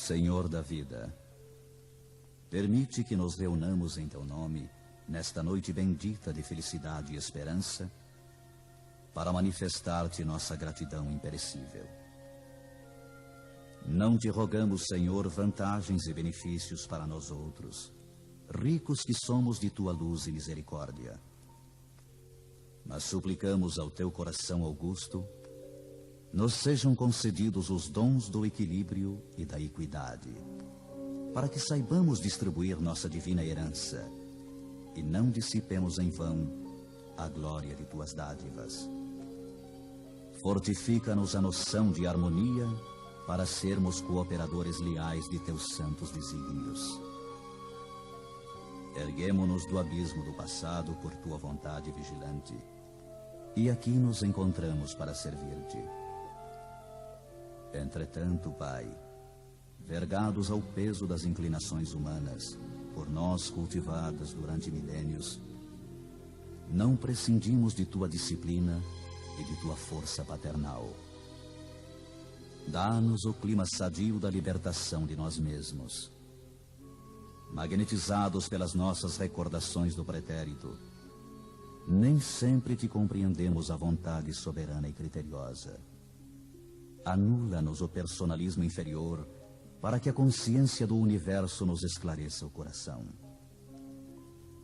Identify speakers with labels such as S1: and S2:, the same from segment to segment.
S1: Senhor da vida, permite que nos reunamos em Teu nome, nesta noite bendita de felicidade e esperança, para manifestar-te nossa gratidão imperecível. Não te rogamos, Senhor, vantagens e benefícios para nós outros, ricos que somos de Tua luz e misericórdia. Mas suplicamos ao Teu coração augusto, nos sejam concedidos os dons do equilíbrio e da equidade, para que saibamos distribuir nossa divina herança e não dissipemos em vão a glória de Tuas dádivas. Fortifica-nos a noção de harmonia para sermos cooperadores leais de Teus santos desígnios. Erguemo-nos do abismo do passado por Tua vontade vigilante, e aqui nos encontramos para servir-te. Entretanto, Pai, vergados ao peso das inclinações humanas, por nós cultivadas durante milênios, não prescindimos de Tua disciplina e de Tua força paternal. Dá-nos o clima sadio da libertação de nós mesmos. Magnetizados pelas nossas recordações do pretérito, nem sempre te compreendemos a vontade soberana e criteriosa. Anula-nos o personalismo inferior para que a consciência do universo nos esclareça o coração.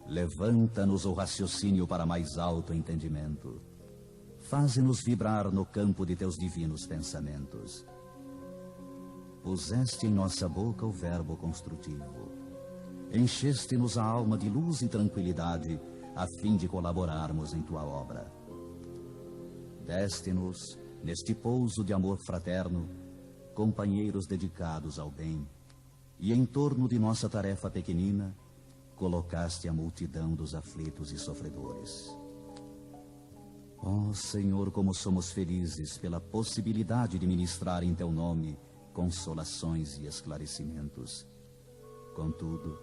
S1: Levanta-nos o raciocínio para mais alto entendimento. Faze-nos vibrar no campo de Teus divinos pensamentos. Puseste em nossa boca o verbo construtivo. Encheste-nos a alma de luz e tranquilidade a fim de colaborarmos em Tua obra. Deste-nos, neste pouso de amor fraterno, companheiros dedicados ao bem, e em torno de nossa tarefa pequenina, colocaste a multidão dos aflitos e sofredores. Ó Senhor, como somos felizes pela possibilidade de ministrar em Teu nome consolações e esclarecimentos. Contudo,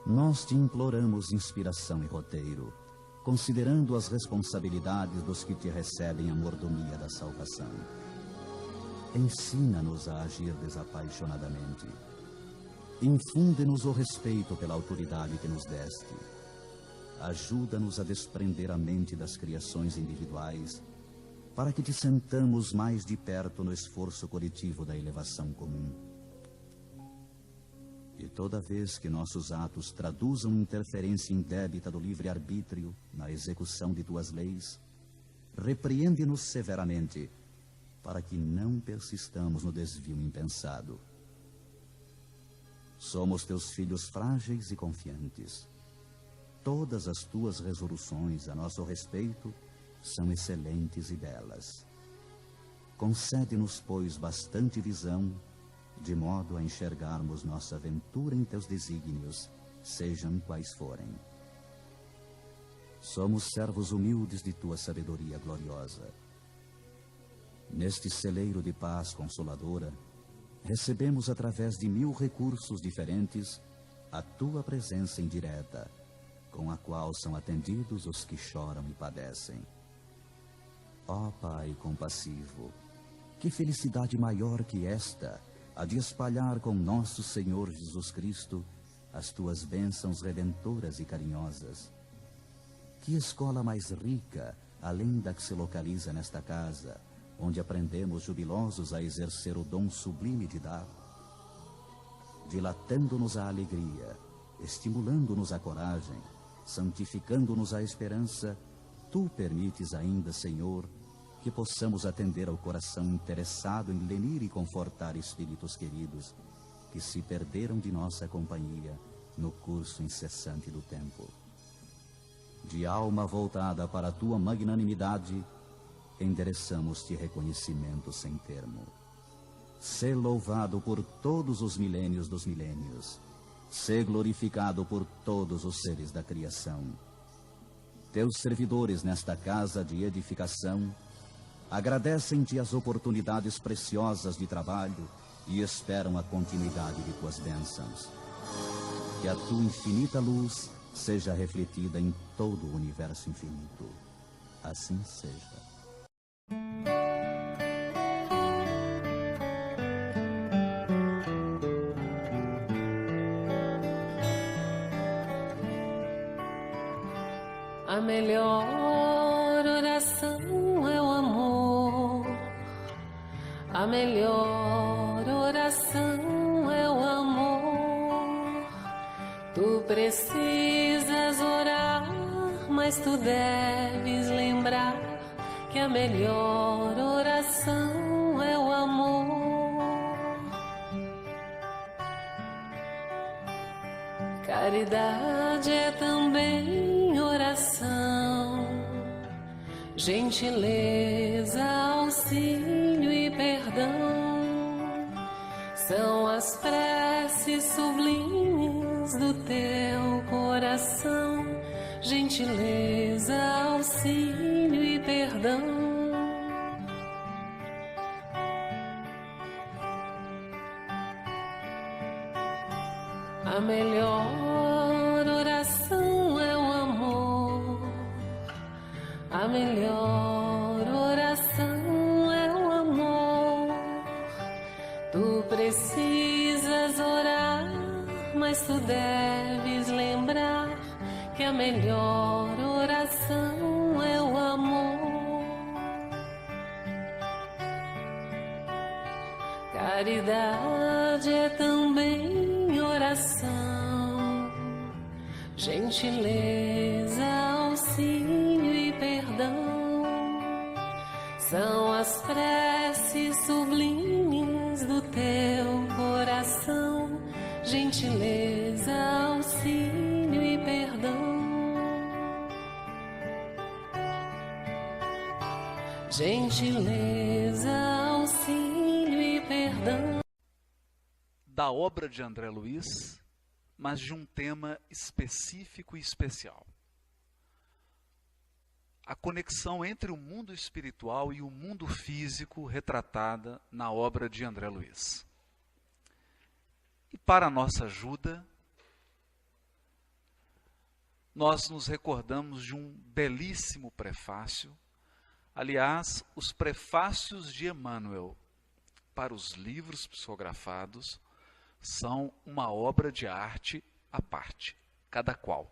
S1: nós te imploramos inspiração e roteiro, considerando as responsabilidades dos que te recebem a mordomia da salvação. Ensina-nos a agir desapaixonadamente. Infunde-nos o respeito pela autoridade que nos deste. Ajuda-nos a desprender a mente das criações individuais, para que te sentamos mais de perto no esforço coletivo da elevação comum. E toda vez que nossos atos traduzam interferência indébita do livre-arbítrio na execução de Tuas leis, repreende-nos severamente, para que não persistamos no desvio impensado. Somos Teus filhos frágeis e confiantes. Todas as Tuas resoluções a nosso respeito são excelentes e belas. Concede-nos, pois, bastante visão, de modo a enxergarmos nossa aventura em Teus desígnios, sejam quais forem. Somos servos humildes de Tua sabedoria gloriosa. Neste celeiro de paz consoladora, recebemos através de 1000 recursos diferentes a Tua presença indireta, com a qual são atendidos os que choram e padecem. Ó Pai compassivo, que felicidade maior que esta, a de espalhar com nosso Senhor Jesus Cristo as Tuas bênçãos redentoras e carinhosas. Que escola mais rica, além da que se localiza nesta casa, onde aprendemos jubilosos a exercer o dom sublime de dar, dilatando-nos a alegria, estimulando-nos a coragem, santificando-nos a esperança. Tu permites ainda, Senhor, que possamos atender ao coração interessado em lenir e confortar espíritos queridos que se perderam de nossa companhia no curso incessante do tempo. De alma voltada para a Tua magnanimidade, endereçamos-te reconhecimento sem termo. Sê louvado por todos os milênios dos milênios. Sê glorificado por todos os seres da criação. Teus servidores nesta casa de edificação agradecem-te as oportunidades preciosas de trabalho e esperam a continuidade de Tuas bênçãos. Que a Tua infinita luz seja refletida em todo o universo infinito. Assim seja.
S2: melhor oração é o amor. A melhor oração é o amor. Tu precisas orar, mas tu deves lembrar que a melhor oração é o amor. Caridade é também oração, gentileza, auxílio e perdão. São as preces sublimes do teu coração, gentileza, auxílio e perdão. A melhor oração é o amor. A melhor oração é o amor. Tu precisas orar, mas tu deves lembrar que a melhor oração é o amor. Caridade é também oração, gentileza, auxílio e perdão. São as preces sublimes do teu coração, gentileza, auxílio e perdão. Gentileza, auxílio e perdão.
S3: Da obra de André Luiz, mas de um tema específico e especial. A conexão entre o mundo espiritual e o mundo físico retratada na obra de André Luiz. E para a nossa ajuda, nós nos recordamos de um belíssimo prefácio. Aliás, os prefácios de Emmanuel para os livros psicografados são uma obra de arte à parte, cada qual.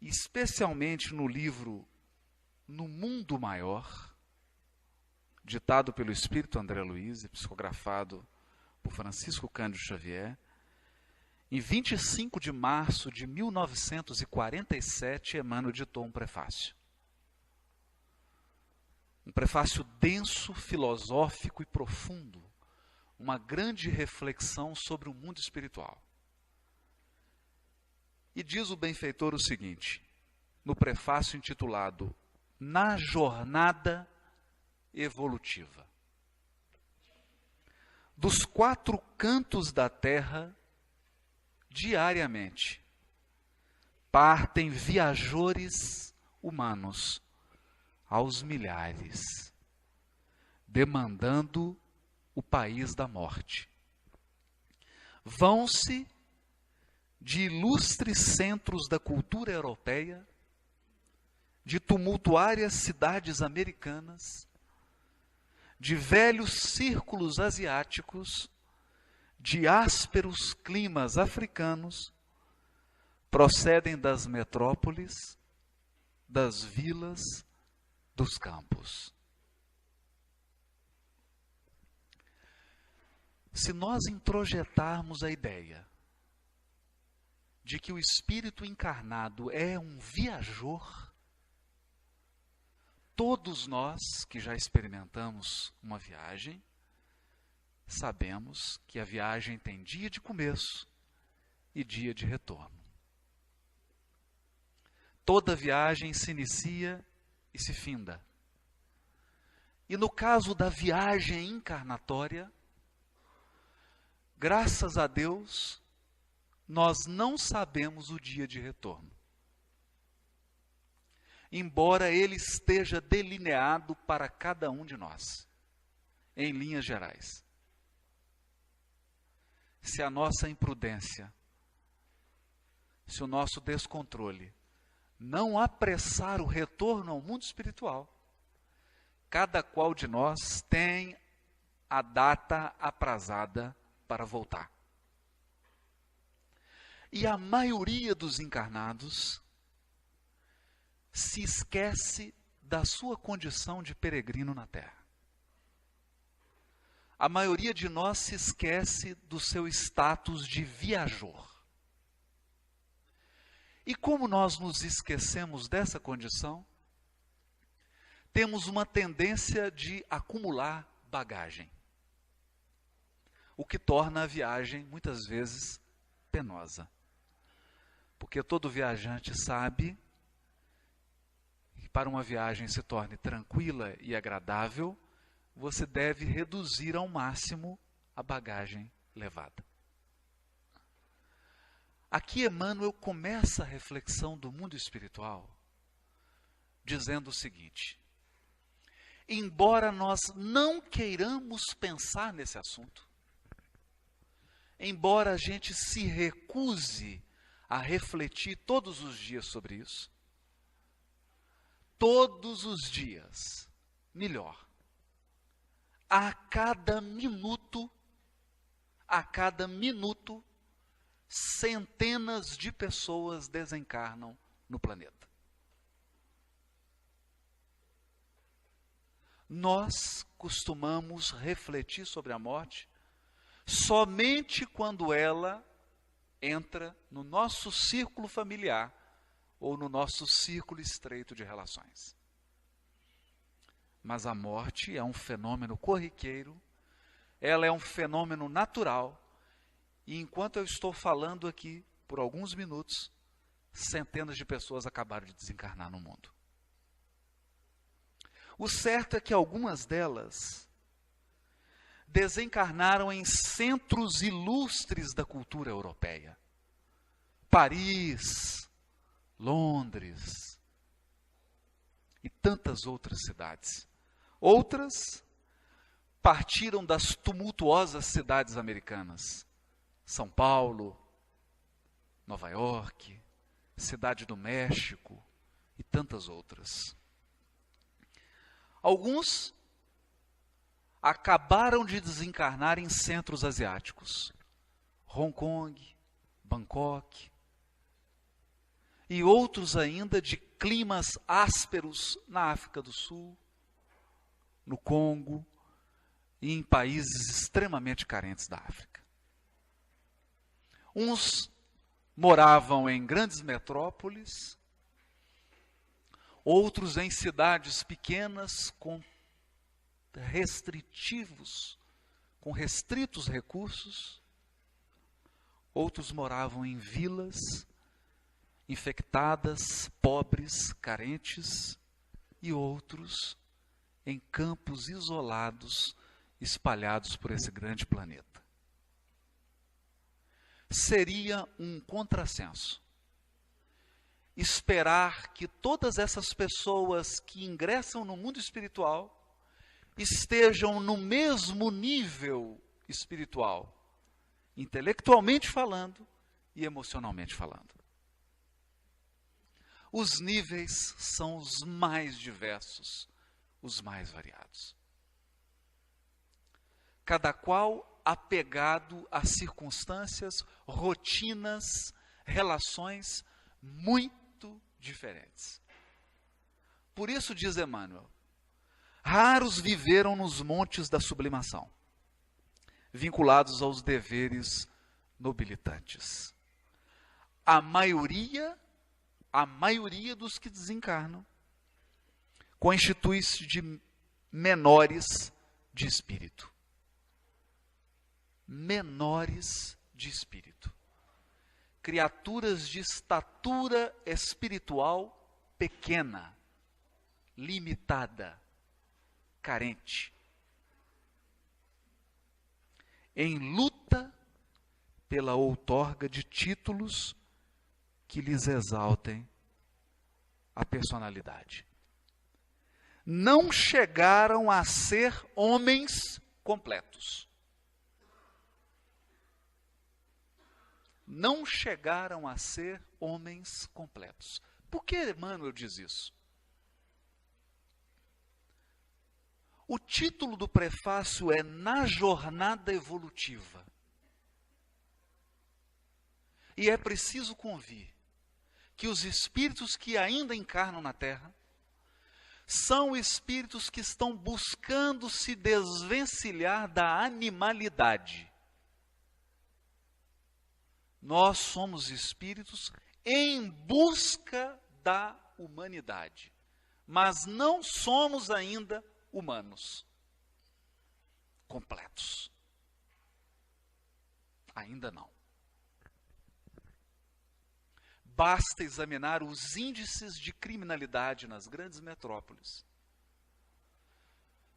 S3: E especialmente no livro No Mundo Maior, ditado pelo Espírito André Luiz e psicografado por Francisco Cândido Xavier, em 25 de março de 1947, Emmanuel ditou um prefácio. Um prefácio denso, filosófico e profundo, uma grande reflexão sobre o mundo espiritual. E diz o benfeitor o seguinte, no prefácio intitulado Na Jornada Evolutiva. Dos quatro cantos da terra, diariamente, partem viajores humanos aos milhares, demandando o país da morte. Vão-se de ilustres centros da cultura europeia, de tumultuárias cidades americanas, de velhos círculos asiáticos, de ásperos climas africanos, procedem das metrópoles, das vilas, dos campos. Se nós introjetarmos a ideia de que o espírito encarnado é um viajor, todos nós que já experimentamos uma viagem, sabemos que a viagem tem dia de começo e dia de retorno. Toda viagem se inicia e se finda. E no caso da viagem encarnatória, graças a Deus, nós não sabemos o dia de retorno. Embora ele esteja delineado para cada um de nós, em linhas gerais. Se a nossa imprudência, se o nosso descontrole não apressar o retorno ao mundo espiritual, cada qual de nós tem a data aprazada para voltar. E a maioria dos encarnados se esquece da sua condição de peregrino na terra. A maioria de nós se esquece do seu status de viajor. E como nós nos esquecemos dessa condição, temos uma tendência de acumular bagagem, o que torna a viagem, muitas vezes, penosa. Porque todo viajante sabe que para uma viagem se torne tranquila e agradável, você deve reduzir ao máximo a bagagem levada. Aqui Emmanuel começa a reflexão do mundo espiritual dizendo o seguinte: embora nós não queiramos pensar nesse assunto, embora a gente se recuse a refletir todos os dias sobre isso, todos os dias, melhor, a cada minuto, centenas de pessoas desencarnam no planeta. Nós costumamos refletir sobre a morte somente quando ela entra no nosso círculo familiar ou no nosso círculo estreito de relações. Mas a morte é um fenômeno corriqueiro, ela é um fenômeno natural, e enquanto eu estou falando aqui, por alguns minutos, centenas de pessoas acabaram de desencarnar no mundo. O certo é que algumas delas desencarnaram em centros ilustres da cultura europeia. Paris, Londres e tantas outras cidades. Outras partiram das tumultuosas cidades americanas. São Paulo, Nova York, Cidade do México e tantas outras. Alguns acabaram de desencarnar em centros asiáticos, Hong Kong, Bangkok, e outros ainda de climas ásperos na África do Sul, no Congo e em países extremamente carentes da África. Uns moravam em grandes metrópoles, outros em cidades pequenas com restritos recursos, outros moravam em vilas infectadas, pobres, carentes, e outros em campos isolados, espalhados por esse grande planeta. Seria um contrassenso esperar que todas essas pessoas que ingressam no mundo espiritual estejam no mesmo nível espiritual, intelectualmente falando e emocionalmente falando. Os níveis são os mais diversos, os mais variados. Cada qual apegado a circunstâncias, rotinas, relações muito diferentes. Por isso, diz Emmanuel, raros viveram nos montes da sublimação, vinculados aos deveres nobilitantes. A maioria dos que desencarnam constitui-se de menores de espírito. Menores de espírito. Criaturas de estatura espiritual pequena, limitada, carente. Em luta pela outorga de títulos que lhes exaltem a personalidade. Não chegaram a ser homens completos. Não chegaram a ser homens completos. Por que Emmanuel diz isso? O título do prefácio é Na Jornada Evolutiva. E é preciso convir que os espíritos que ainda encarnam na Terra são espíritos que estão buscando se desvencilhar da animalidade. Nós somos espíritos em busca da humanidade, mas não somos ainda humanos completos. Ainda não. Basta examinar os índices de criminalidade nas grandes metrópoles.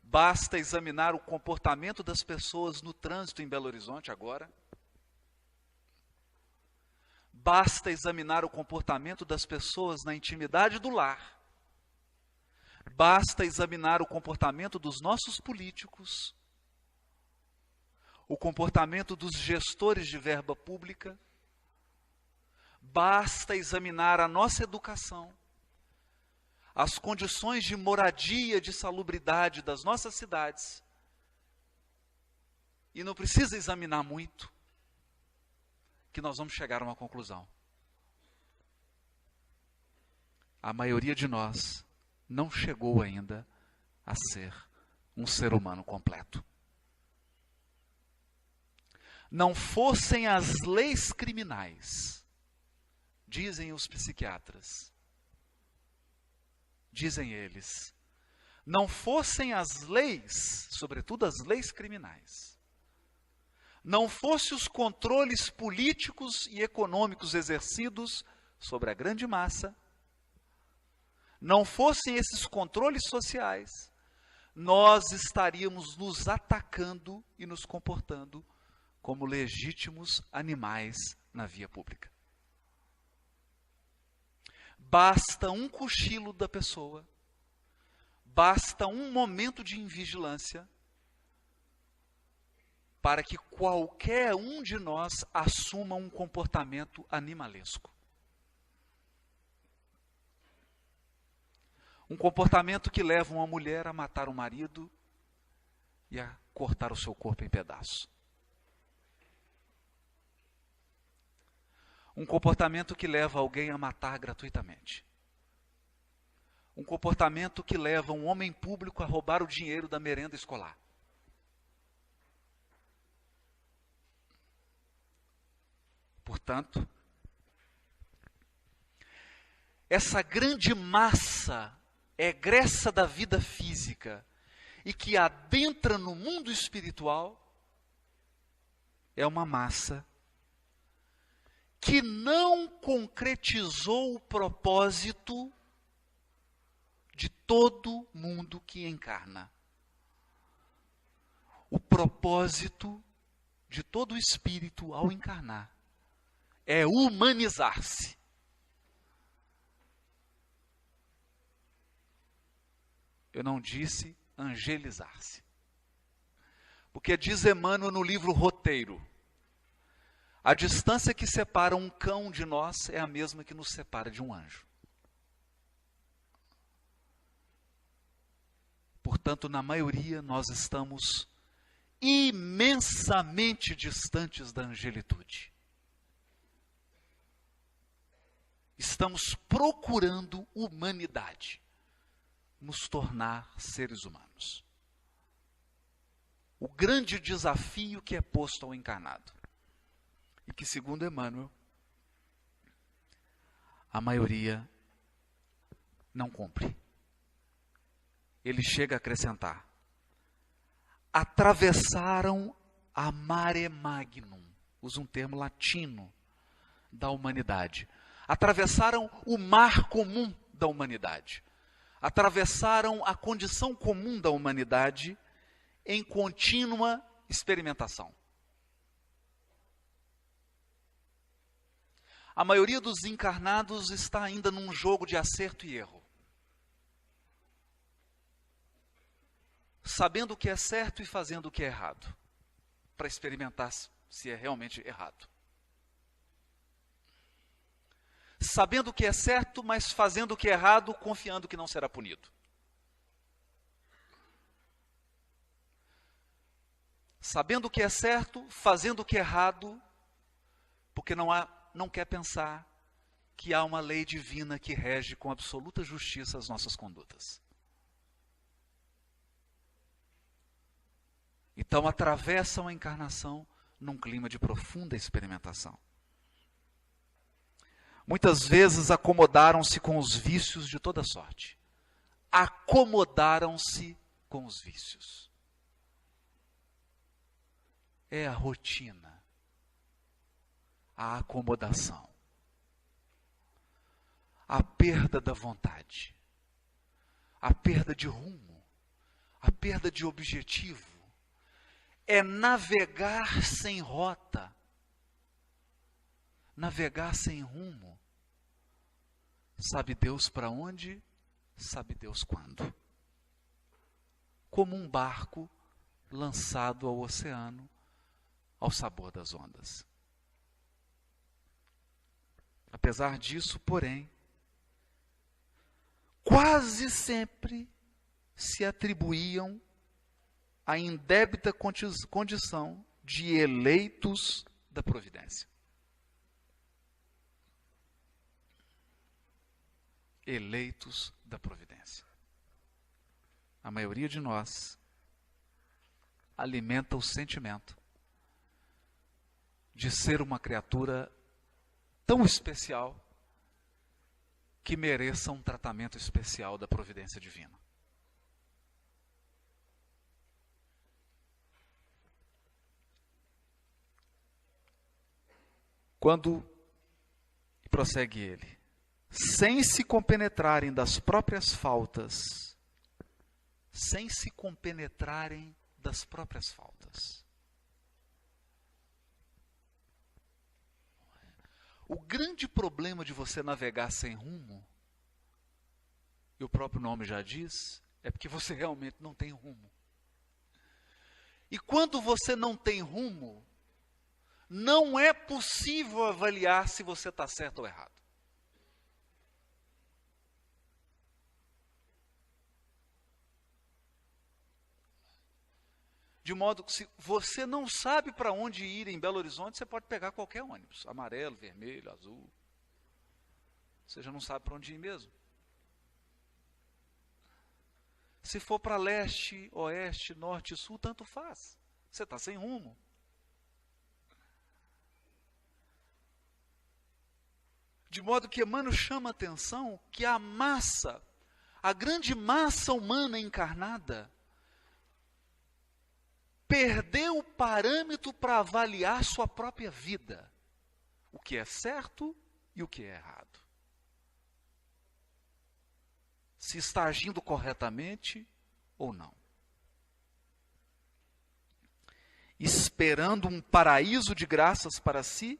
S3: Basta examinar o comportamento das pessoas no trânsito em Belo Horizonte agora. Basta examinar o comportamento das pessoas na intimidade do lar. Basta examinar o comportamento dos nossos políticos, o comportamento dos gestores de verba pública. Basta examinar a nossa educação, as condições de moradia, de salubridade das nossas cidades. E não precisa examinar muito, que nós vamos chegar a uma conclusão. A maioria de nós não chegou ainda a ser um ser humano completo. Não fossem as leis criminais, dizem os psiquiatras, dizem eles, não fossem as leis, sobretudo as leis criminais, não fossem os controles políticos e econômicos exercidos sobre a grande massa, não fossem esses controles sociais, nós estaríamos nos atacando e nos comportando como legítimos animais na via pública. Basta um cochilo da pessoa, basta um momento de invigilância para que qualquer um de nós assuma um comportamento animalesco. Um comportamento que leva uma mulher a matar o marido e a cortar o seu corpo em pedaços. Um comportamento que leva alguém a matar gratuitamente. Um comportamento que leva um homem público a roubar o dinheiro da merenda escolar. Portanto, essa grande massa egressa da vida física e que adentra no mundo espiritual é uma massa que não concretizou o propósito de todo mundo que encarna. O propósito de todo espírito ao encarnar é humanizar-se. Eu não disse angelizar-se. Porque diz Emmanuel no livro Roteiro, a distância que separa um cão de nós é a mesma que nos separa de um anjo. Portanto, na maioria, nós estamos imensamente distantes da angelitude. Estamos procurando humanidade, nos tornar seres humanos. O grande desafio que é posto ao encarnado. E que, segundo Emmanuel, a maioria não cumpre. Ele chega a acrescentar: atravessaram a mare magnum, usa um termo latino da humanidade. Atravessaram o mar comum da humanidade. Atravessaram a condição comum da humanidade em contínua experimentação. A maioria dos encarnados está ainda num jogo de acerto e erro. Sabendo o que é certo e fazendo o que é errado, para experimentar se é realmente errado. Sabendo o que é certo, mas fazendo o que é errado, confiando que não será punido. Sabendo o que é certo, fazendo o que é errado, porque não quer pensar que há uma lei divina que rege com absoluta justiça as nossas condutas. Então atravessam a encarnação num clima de profunda experimentação. Muitas vezes acomodaram-se com os vícios de toda sorte. Acomodaram-se com os vícios. É a rotina, a acomodação, a perda da vontade, a perda de rumo, a perda de objetivo. É navegar sem rota, navegar sem rumo. Sabe Deus para onde, sabe Deus quando. Como um barco lançado ao oceano, ao sabor das ondas. Apesar disso, porém, quase sempre se atribuíam a indébita condição de eleitos da providência. Eleitos da providência. A maioria de nós alimenta o sentimento de ser uma criatura tão especial que mereça um tratamento especial da providência divina. Quando, prossegue ele, sem se compenetrarem das próprias faltas, sem se compenetrarem das próprias faltas. O grande problema de você navegar sem rumo, e o próprio nome já diz, é porque você realmente não tem rumo. E quando você não tem rumo, não é possível avaliar se você está certo ou errado. De modo que se você não sabe para onde ir em Belo Horizonte, você pode pegar qualquer ônibus, amarelo, vermelho, azul. Você já não sabe para onde ir mesmo. Se for para leste, oeste, norte e sul, tanto faz. Você está sem rumo. De modo que Emmanuel chama a atenção que a massa, a grande massa humana encarnada, perdeu o parâmetro para avaliar sua própria vida. O que é certo e o que é errado. Se está agindo corretamente ou não. Esperando um paraíso de graças para si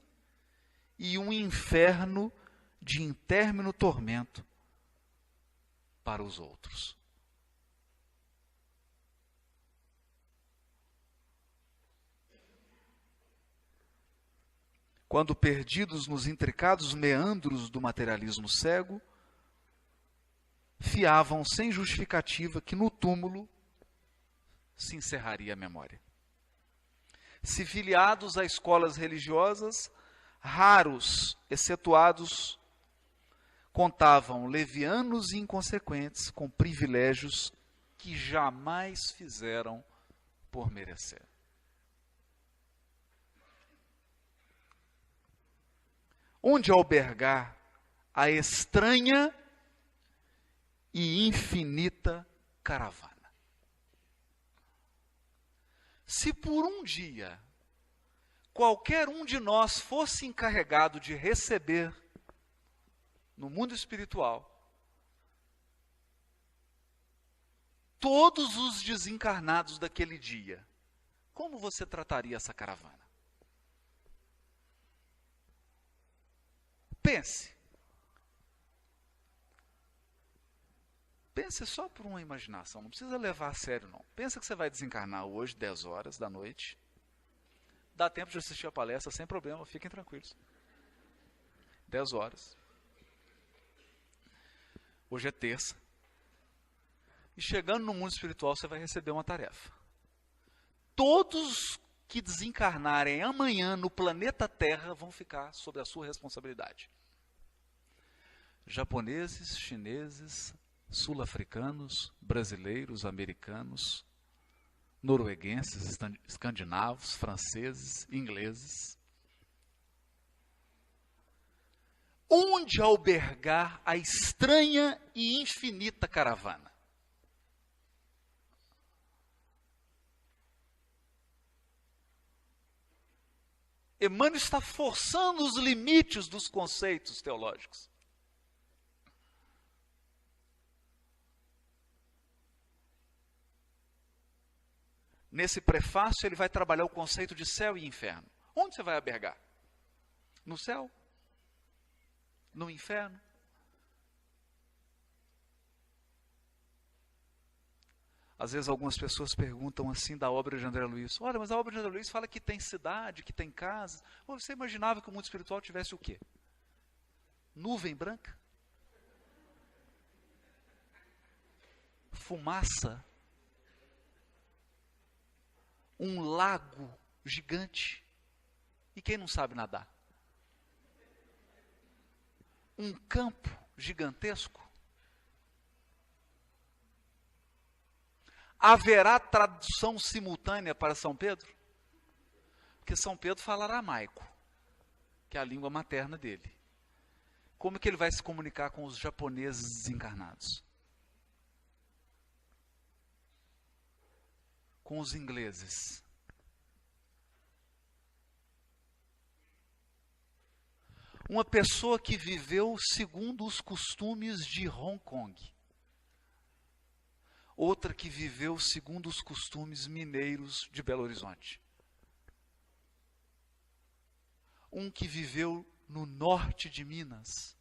S3: e um inferno de intermino tormento para os outros. Quando perdidos nos intricados meandros do materialismo cego, fiavam sem justificativa que no túmulo se encerraria a memória. Se filiados a escolas religiosas, raros, excetuados, contavam levianos e inconsequentes com privilégios que jamais fizeram por merecer. Onde albergar a estranha e infinita caravana? Se por um dia qualquer um de nós fosse encarregado de receber no mundo espiritual todos os desencarnados daquele dia, como você trataria essa caravana? Pense. Pense só por uma imaginação, não precisa levar a sério não. Pensa que você vai desencarnar hoje, 10 horas da noite. Dá tempo de assistir a palestra sem problema, fiquem tranquilos. 10 horas. Hoje é terça. E chegando no mundo espiritual, você vai receber uma tarefa. Todos que desencarnarem amanhã no planeta Terra vão ficar sob a sua responsabilidade. japoneses, chineses, sul-africanos, brasileiros, americanos, norueguenses, escandinavos, franceses, ingleses. Onde albergar a estranha e infinita caravana? Emmanuel está forçando os limites dos conceitos teológicos. Nesse prefácio, ele vai trabalhar o conceito de céu e inferno. Onde você vai albergar? No céu? No inferno? Às vezes algumas pessoas perguntam assim da obra de André Luiz: olha, mas a obra de André Luiz fala que tem cidade, que tem casa. Você imaginava que o mundo espiritual tivesse o quê? Nuvem branca? Fumaça? Um lago gigante? E quem não sabe nadar? Um campo gigantesco? Haverá tradução simultânea para São Pedro? Porque São Pedro fala aramaico, que é a língua materna dele. Como que ele vai se comunicar com os japoneses desencarnados? Com os ingleses? Uma pessoa que viveu segundo os costumes de Hong Kong. Outra que viveu segundo os costumes mineiros de Belo Horizonte. Um que viveu no norte de Minas.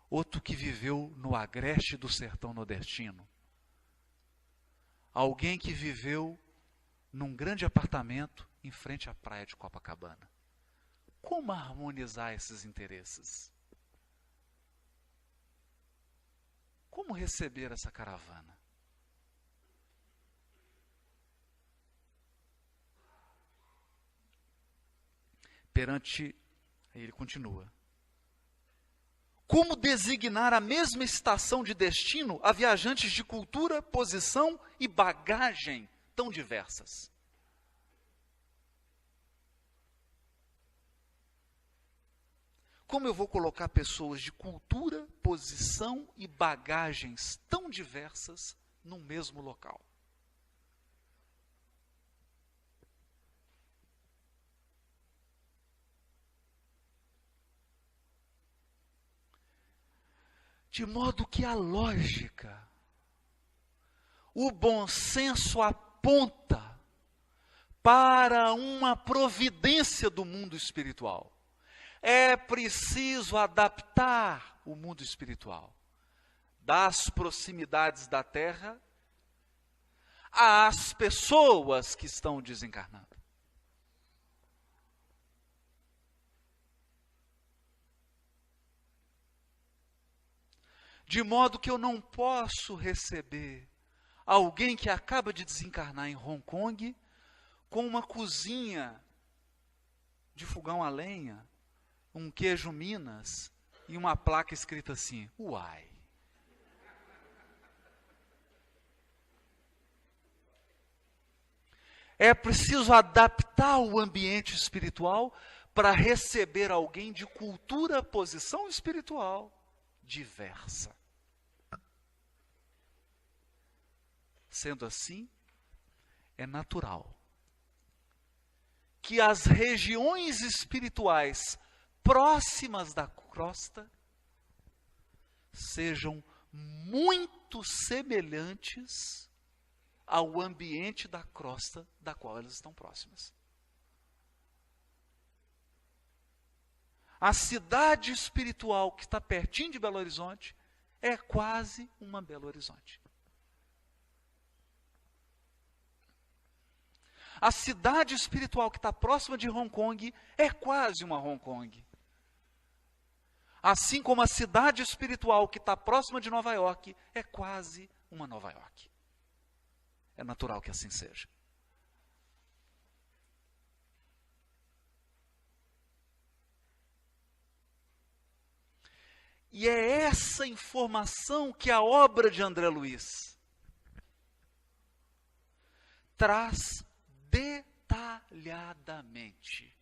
S3: Outro que viveu no agreste do sertão nordestino. Alguém que viveu num grande apartamento em frente à praia de Copacabana. Como harmonizar esses interesses? Como receber essa caravana? Perante, aí ele continua. Como designar a mesma estação de destino a viajantes de cultura, posição e bagagem tão diversas? Como eu vou colocar pessoas de cultura, posição e bagagens tão diversas num mesmo local? De modo que a lógica, o bom senso aponta para uma providência do mundo espiritual. É preciso adaptar o mundo espiritual das proximidades da Terra às pessoas que estão desencarnadas. De modo que eu não posso receber alguém que acaba de desencarnar em Hong Kong com uma cozinha de fogão a lenha, um queijo Minas e uma placa escrita assim: uai. É preciso adaptar o ambiente espiritual para receber alguém de cultura, posição espiritual diversa. Sendo assim, é natural que as regiões espirituais próximas da crosta sejam muito semelhantes ao ambiente da crosta da qual elas estão próximas. A cidade espiritual que está pertinho de Belo Horizonte é quase uma Belo Horizonte. A cidade espiritual que está próxima de Hong Kong é quase uma Hong Kong. Assim como a cidade espiritual que está próxima de Nova York é quase uma Nova York. É natural que assim seja. E é essa informação que a obra de André Luiz traz detalhadamente.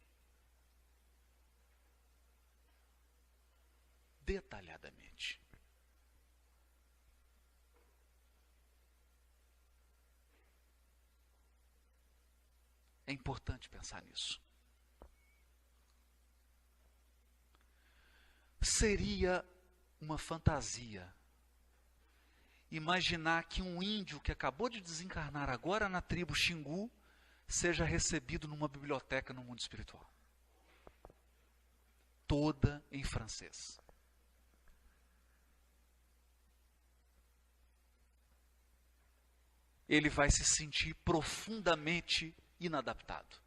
S3: Detalhadamente. É importante pensar nisso. Seria uma fantasia imaginar que um índio que acabou de desencarnar agora na tribo Xingu seja recebido numa biblioteca no mundo espiritual. Toda em francês. Ele vai se sentir profundamente inadaptado.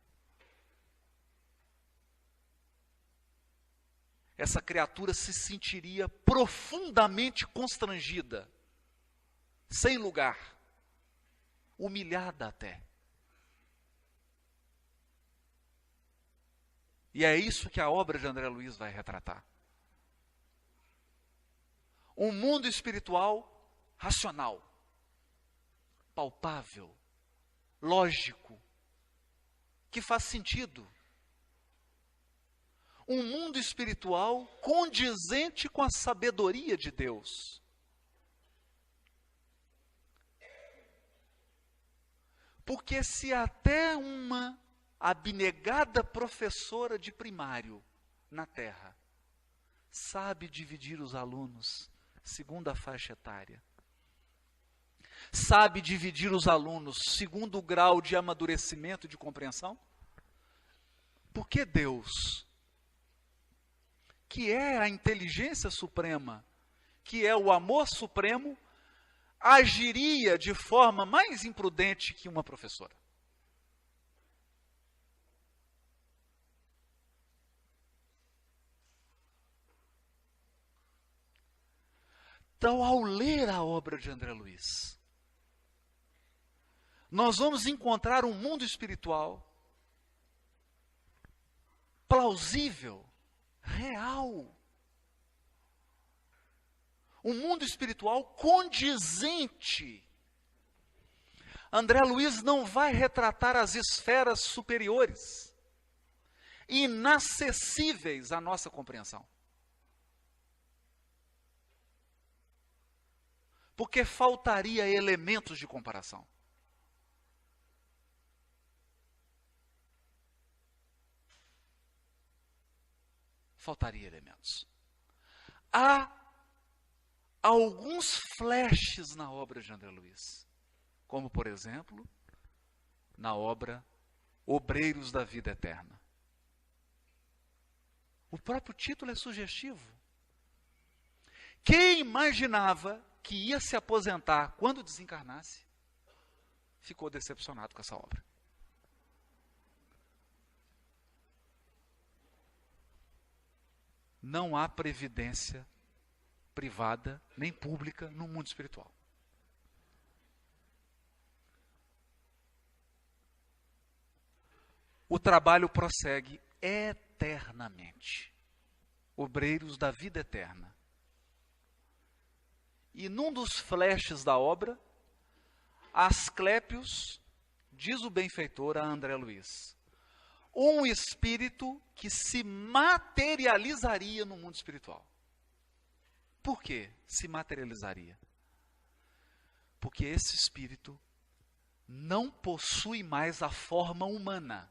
S3: Essa criatura se sentiria profundamente constrangida, sem lugar, humilhada até. E é isso que a obra de André Luiz vai retratar. Um mundo espiritual racional, palpável, lógico, que faz sentido. Um mundo espiritual condizente com a sabedoria de Deus. Porque se até uma abnegada professora de primário na Terra sabe dividir os alunos segundo a faixa etária, sabe dividir os alunos segundo o grau de amadurecimento e de compreensão, por que Deus, que é a inteligência suprema, que é o amor supremo, agiria de forma mais imprudente que uma professora? Então, ao ler a obra de André Luiz, nós vamos encontrar um mundo espiritual plausível, real. Um mundo espiritual condizente. André Luiz não vai retratar as esferas superiores, inacessíveis à nossa compreensão. Porque faltaria elementos de comparação. Faltaria elementos. Há alguns flashes na obra de André Luiz, como, por exemplo, na obra Obreiros da Vida Eterna. O próprio título é sugestivo. Quem imaginava que ia se aposentar quando desencarnasse, ficou decepcionado com essa obra. Não há previdência privada nem pública no mundo espiritual. O trabalho prossegue eternamente. Obreiros da Vida Eterna. E num dos flashes da obra, Asclépios diz o benfeitor a André Luiz: um espírito que se materializaria no mundo espiritual. Por que se materializaria? Porque esse espírito não possui mais a forma humana.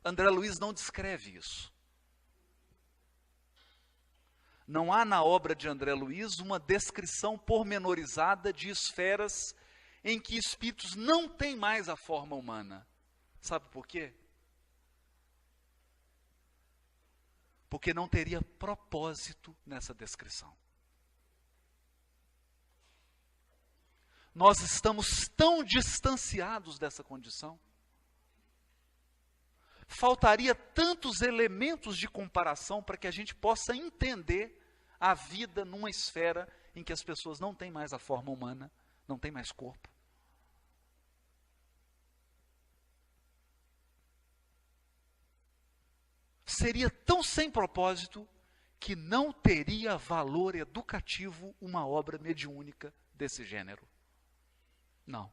S3: André Luiz não descreve isso. Não há na obra de André Luiz uma descrição pormenorizada de esferas em que espíritos não têm mais a forma humana. Sabe por quê? Porque não teria propósito nessa descrição. Nós estamos tão distanciados dessa condição. Faltaria tantos elementos de comparação para que a gente possa entender a vida numa esfera em que as pessoas não têm mais a forma humana, não têm mais corpo. seria tão sem propósito que não teria valor educativo uma obra mediúnica desse gênero. Não.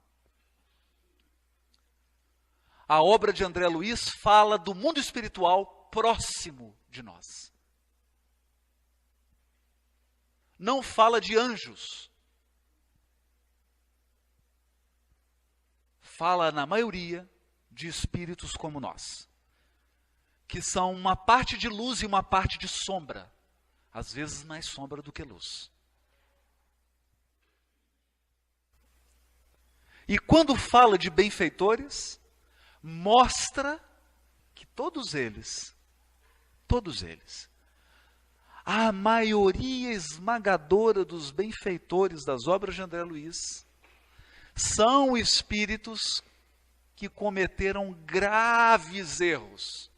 S3: A obra de André Luiz fala do mundo espiritual próximo de nós. Não fala de anjos. Fala, na maioria, de espíritos como nós, que são uma parte de luz e uma parte de sombra, às vezes mais sombra do que luz. E quando fala de benfeitores, mostra que todos eles, a maioria esmagadora dos benfeitores das obras de André Luiz, são espíritos que cometeram graves erros.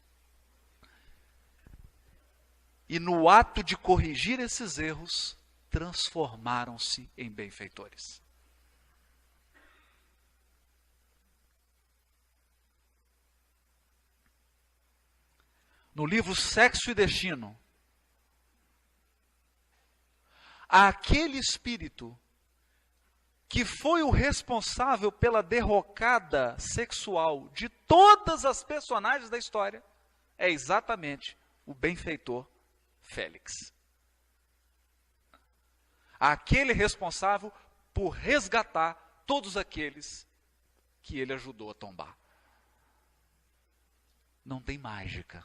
S3: E no ato de corrigir esses erros, transformaram-se em benfeitores. No livro Sexo e Destino, aquele espírito que foi o responsável pela derrocada sexual de todas as personagens da história é exatamente o benfeitor Félix. Aquele responsável por resgatar todos aqueles que ele ajudou a tombar. Não tem mágica.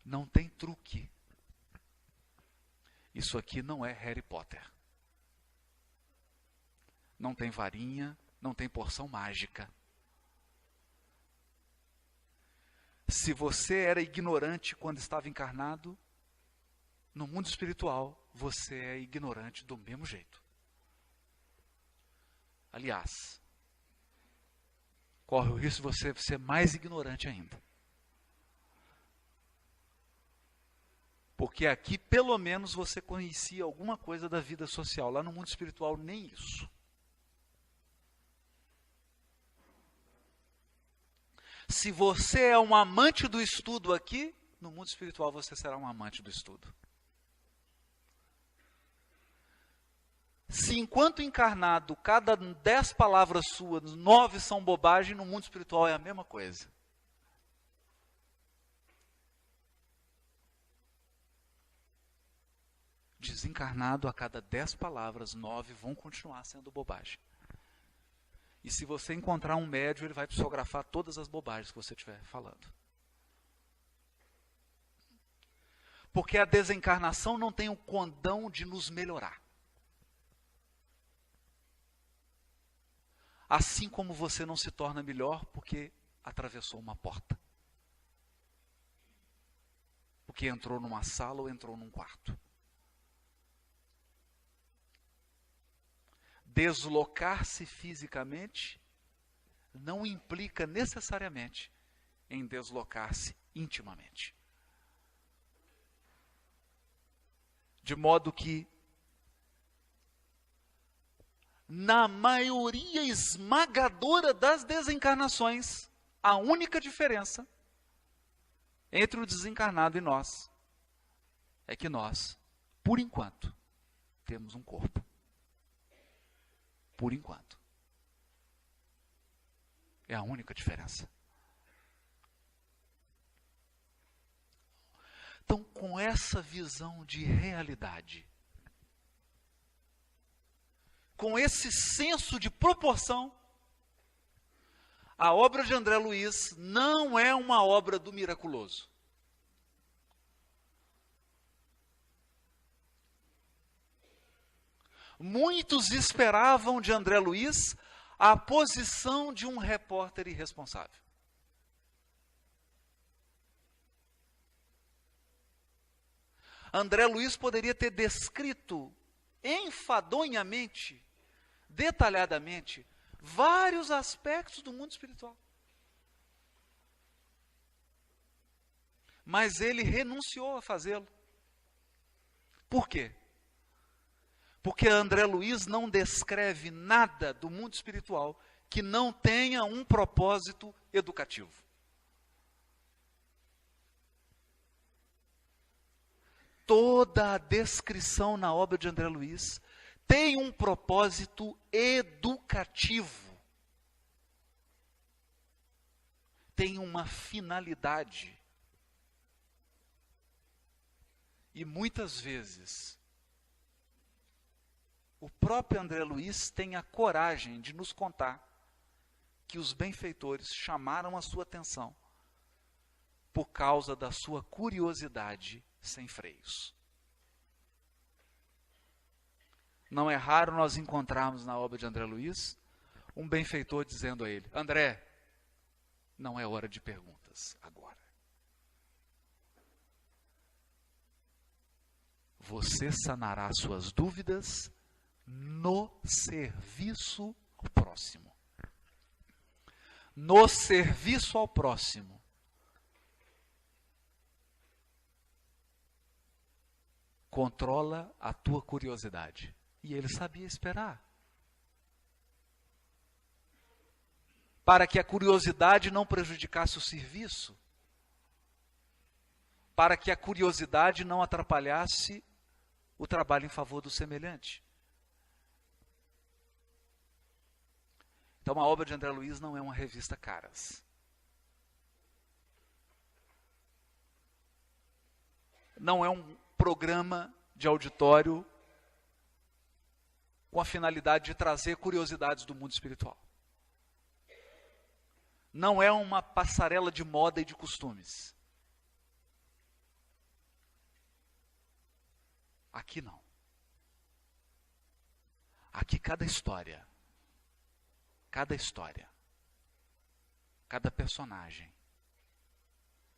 S3: Não tem truque. Isso aqui não é Harry Potter. Não tem varinha, não tem porção mágica. Se você era ignorante quando estava encarnado, no mundo espiritual, você é ignorante do mesmo jeito. Aliás, corre o risco de você ser mais ignorante ainda. Porque aqui, pelo menos, você conhecia alguma coisa da vida social. Lá no mundo espiritual, nem isso. Se você é um amante do estudo aqui, no mundo espiritual você será um amante do estudo. Se enquanto encarnado, cada 10 palavras suas, 9 são bobagem, no mundo espiritual é a mesma coisa. Desencarnado, a cada 10 palavras, 9 vão continuar sendo bobagem. E se você encontrar um médium, ele vai psicografar todas as bobagens que você estiver falando. Porque a desencarnação não tem o condão de nos melhorar. Assim como você não se torna melhor porque atravessou uma porta. Porque entrou numa sala ou entrou num quarto. Deslocar-se fisicamente não implica necessariamente em deslocar-se intimamente. De modo que, na maioria esmagadora das desencarnações, a única diferença entre o desencarnado e nós é que nós, por enquanto, temos um corpo. Por enquanto. É a única diferença. Então, com essa visão de realidade, com esse senso de proporção, a obra de André Luiz não é uma obra do miraculoso. Muitos esperavam de André Luiz a posição de um repórter irresponsável. André Luiz poderia ter descrito enfadonhamente, detalhadamente, vários aspectos do mundo espiritual. Mas ele renunciou a fazê-lo. Por quê? Porque André Luiz não descreve nada do mundo espiritual que não tenha um propósito educativo. Toda a descrição na obra de André Luiz tem um propósito educativo. Tem uma finalidade. E muitas vezes, o próprio André Luiz tem a coragem de nos contar que os benfeitores chamaram a sua atenção por causa da sua curiosidade sem freios. Não é raro nós encontrarmos na obra de André Luiz um benfeitor dizendo a ele: André, não é hora de perguntas agora. Você sanará suas dúvidas no serviço ao próximo. No serviço ao próximo. Controla a tua curiosidade. E ele sabia esperar. Para que a curiosidade não prejudicasse o serviço. Para que a curiosidade não atrapalhasse o trabalho em favor do semelhante. Então, a obra de André Luiz não é uma revista caras. Não é um programa de auditório com a finalidade de trazer curiosidades do mundo espiritual. Não é uma passarela de moda e de costumes. Aqui não. Aqui cada história, cada personagem,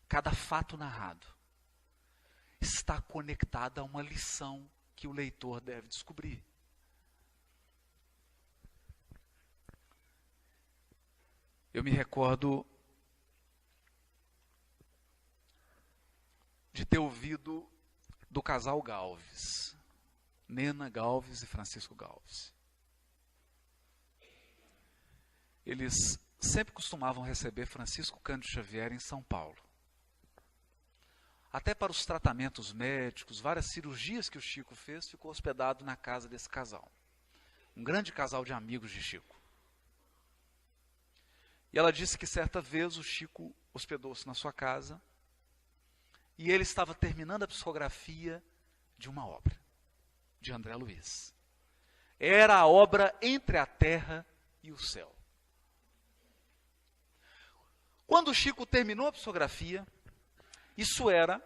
S3: cada fato narrado está conectada a uma lição que o leitor deve descobrir. Eu me recordo de ter ouvido do casal Galves, Nena Galves e Francisco Galves. Eles sempre costumavam receber Francisco Cândido Xavier em São Paulo. Até para os tratamentos médicos, várias cirurgias que o Chico fez, ficou hospedado na casa desse casal. Um grande casal de amigos de Chico. E ela disse que certa vez o Chico hospedou-se na sua casa e ele estava terminando a psicografia de uma obra, de André Luiz. Era a obra Entre a Terra e o Céu. Quando o Chico terminou a psicografia, isso era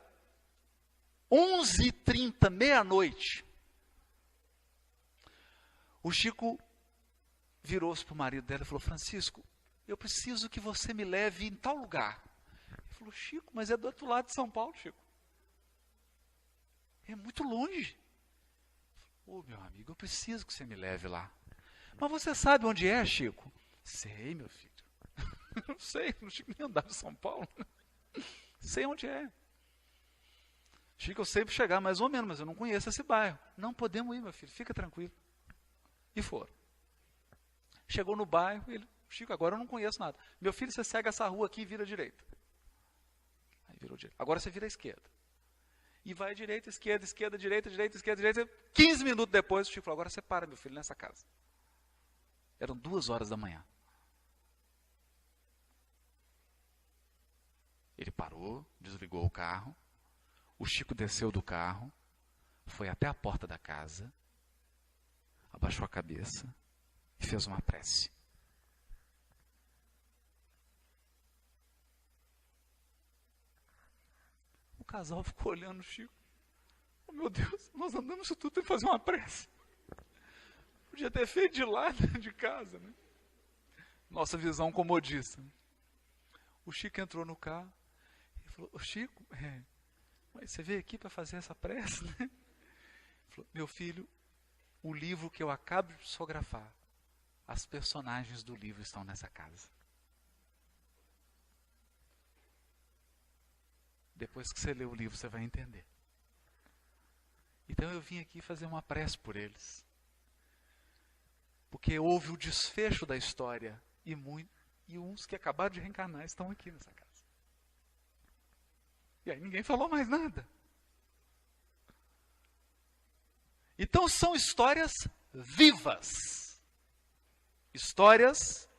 S3: 11h30, meia-noite. O Chico virou-se para o marido dela e falou: Francisco, eu preciso que você me leve em tal lugar. Ele falou: Chico, mas é do outro lado de São Paulo, Chico. É muito longe. Ô, meu amigo, eu preciso que você me leve lá. Mas você sabe onde é, Chico? Sei, meu filho. Eu sei, não Chico nem andava em São Paulo. Sei onde é. Chico, eu sei chegar mais ou menos, mas eu não conheço esse bairro. Não podemos ir, meu filho, fica tranquilo. E foram. Chegou no bairro, ele: Chico, agora eu não conheço nada. Meu filho, você segue essa rua aqui e vira à direita. Aí virou direita. Agora você vira à esquerda. E vai à direita, esquerda, esquerda, direita, direita, esquerda, direita. 15 minutos depois, o Chico falou: agora você para, meu filho, nessa casa. Eram 2h da manhã. Ele parou, desligou o carro. O Chico desceu do carro, foi até a porta da casa, abaixou a cabeça e fez uma prece. O casal ficou olhando o Chico. Oh, meu Deus, nós andamos isso tudo para fazer uma prece. Podia ter feito de lá, de casa, né? Nossa visão comodista. O Chico entrou no carro e falou: ô Chico, mas você veio aqui para fazer essa prece, né? Ele falou: meu filho, o livro que eu acabo de psicografar, as personagens do livro estão nessa casa. Depois que você lê o livro, você vai entender. Então eu vim aqui fazer uma prece por eles. Porque houve o desfecho da história e uns que acabaram de reencarnar estão aqui nessa casa. E aí ninguém falou mais nada. Então são histórias vivas. Histórias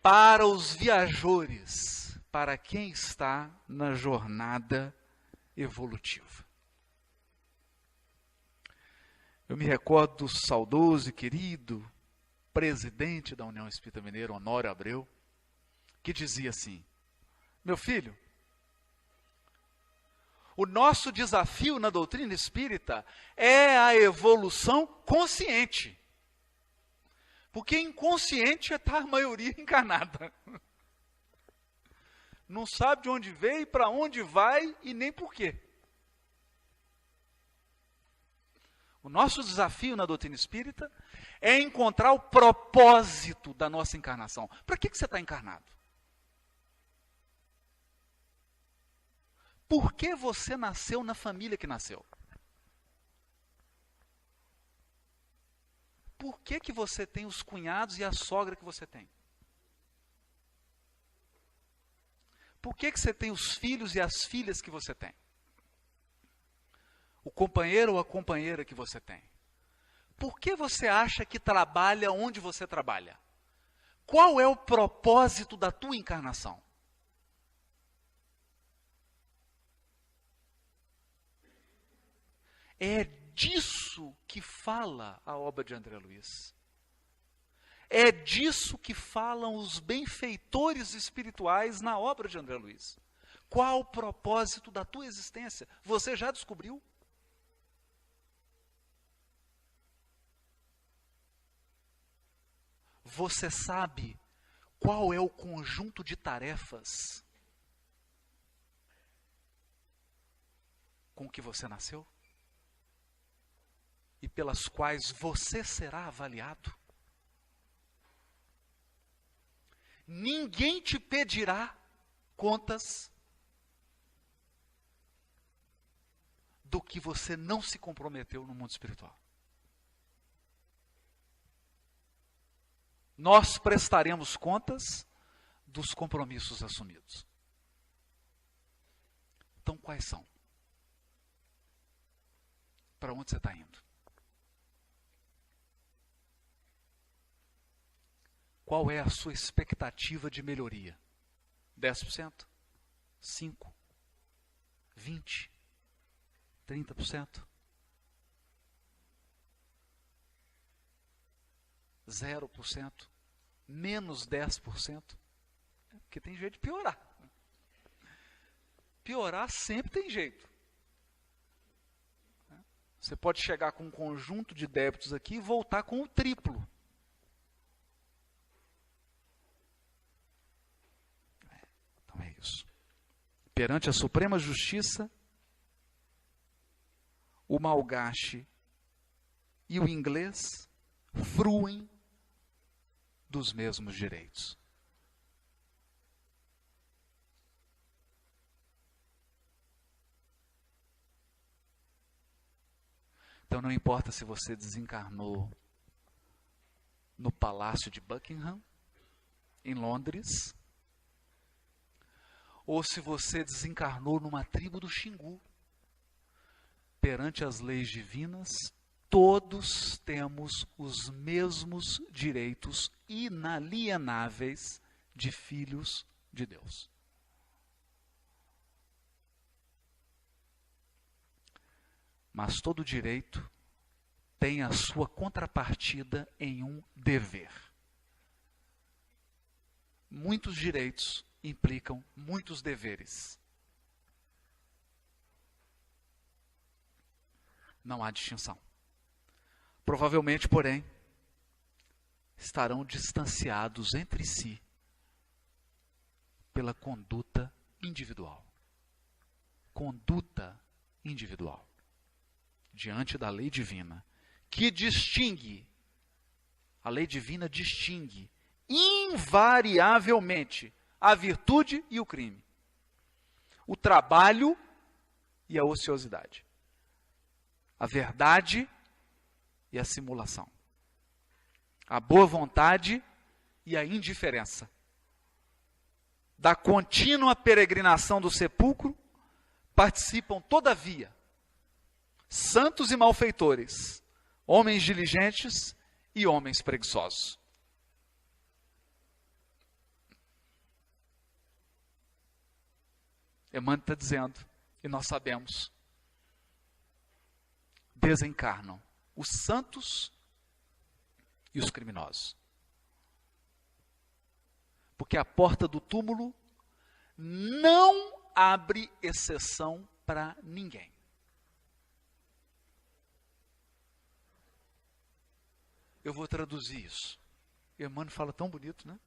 S3: para os viajores, para quem está na jornada evolutiva. Eu me recordo do saudoso e querido presidente da União Espírita Mineira, Honório Abreu, que dizia assim: meu filho, o nosso desafio na doutrina espírita é a evolução consciente. Porque inconsciente está a maioria encarnada. Não sabe de onde veio, para onde vai e nem por quê. O nosso desafio na doutrina espírita é encontrar o propósito da nossa encarnação. Para que você está encarnado? Por que você nasceu na família que nasceu? Por que você tem os cunhados e a sogra que você tem? Por que você tem os filhos e as filhas que você tem? O companheiro ou a companheira que você tem? Por que você acha que trabalha onde você trabalha? Qual é o propósito da tua encarnação? É disso que fala a obra de André Luiz. É disso que falam os benfeitores espirituais na obra de André Luiz. Qual o propósito da tua existência? Você já descobriu? Você sabe qual é o conjunto de tarefas com que você nasceu? E pelas quais você será avaliado? Ninguém te pedirá contas do que você não se comprometeu no mundo espiritual. Nós prestaremos contas dos compromissos assumidos. Então, quais são? Para onde você está indo? Qual é a sua expectativa de melhoria? 10%? 5%? 20%? 30%? 0%? Menos 10%? Porque tem jeito de piorar. Piorar sempre tem jeito. Você pode chegar com um conjunto de débitos aqui e voltar com o triplo. Então é isso. Perante a Suprema Justiça, o malgache e o inglês fruem dos mesmos direitos. Então não importa se você desencarnou no Palácio de Buckingham, em Londres, ou se você desencarnou numa tribo do Xingu. Perante as leis divinas, todos temos os mesmos direitos inalienáveis de filhos de Deus. Mas todo direito tem a sua contrapartida em um dever. Muitos direitos implicam muitos deveres. Não há distinção. Provavelmente, porém, estarão distanciados entre si pela conduta individual. Conduta individual. Diante da lei divina, que distingue, a lei divina distingue invariavelmente a virtude e o crime, o trabalho e a ociosidade, a verdade e a simulação, a boa vontade e a indiferença, da contínua peregrinação do sepulcro participam, todavia, santos e malfeitores, homens diligentes e homens preguiçosos. Emmanuel está dizendo, e nós sabemos, desencarnam os santos e os criminosos. Porque a porta do túmulo não abre exceção para ninguém. Eu vou traduzir isso. Emmanuel fala tão bonito, né?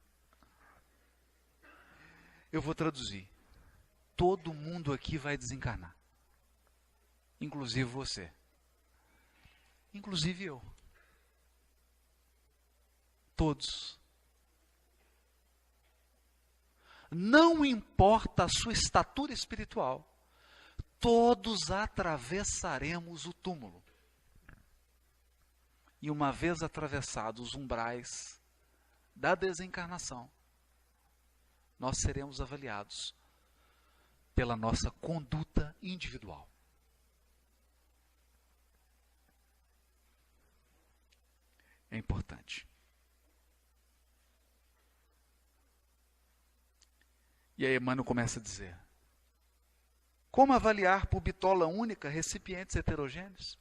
S3: Eu vou traduzir. Todo mundo aqui vai desencarnar. Inclusive você. Inclusive eu. Todos. Não importa a sua estatura espiritual, todos atravessaremos o túmulo. E uma vez atravessados os umbrais da desencarnação, nós seremos avaliados pela nossa conduta individual. É importante. E aí Emmanuel começa a dizer: como avaliar por bitola única recipientes heterogêneos?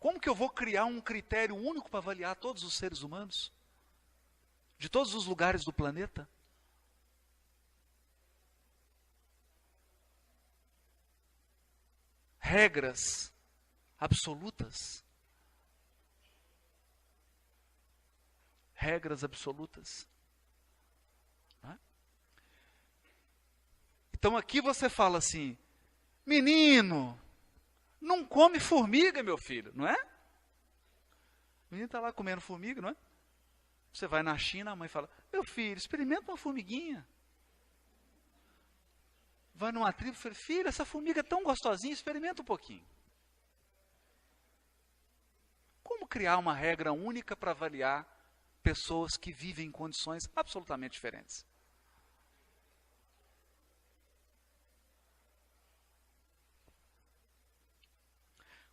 S3: Como que eu vou criar um critério único para avaliar todos os seres humanos? De todos os lugares do planeta? Regras absolutas? Regras absolutas? Não é? Então aqui você fala assim: menino, não come formiga, meu filho, não é? O menino está lá comendo formiga, não é? Você vai na China, a mãe fala: meu filho, experimenta uma formiguinha. Vai numa tribo e fala: filho, essa formiga é tão gostosinha, experimenta um pouquinho. Como criar uma regra única para avaliar pessoas que vivem em condições absolutamente diferentes?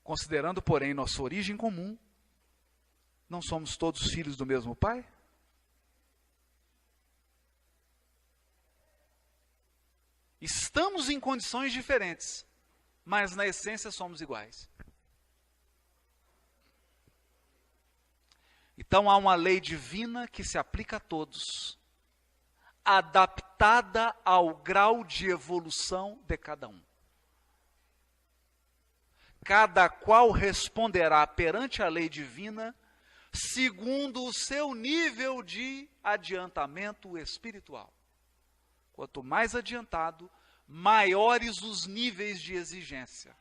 S3: Considerando, porém, nossa origem comum, não somos todos filhos do mesmo Pai? Estamos em condições diferentes, mas na essência somos iguais. Então há uma lei divina que se aplica a todos, adaptada ao grau de evolução de cada um. Cada qual responderá perante a lei divina segundo o seu nível de adiantamento espiritual. Quanto mais adiantado, maiores os níveis de exigência.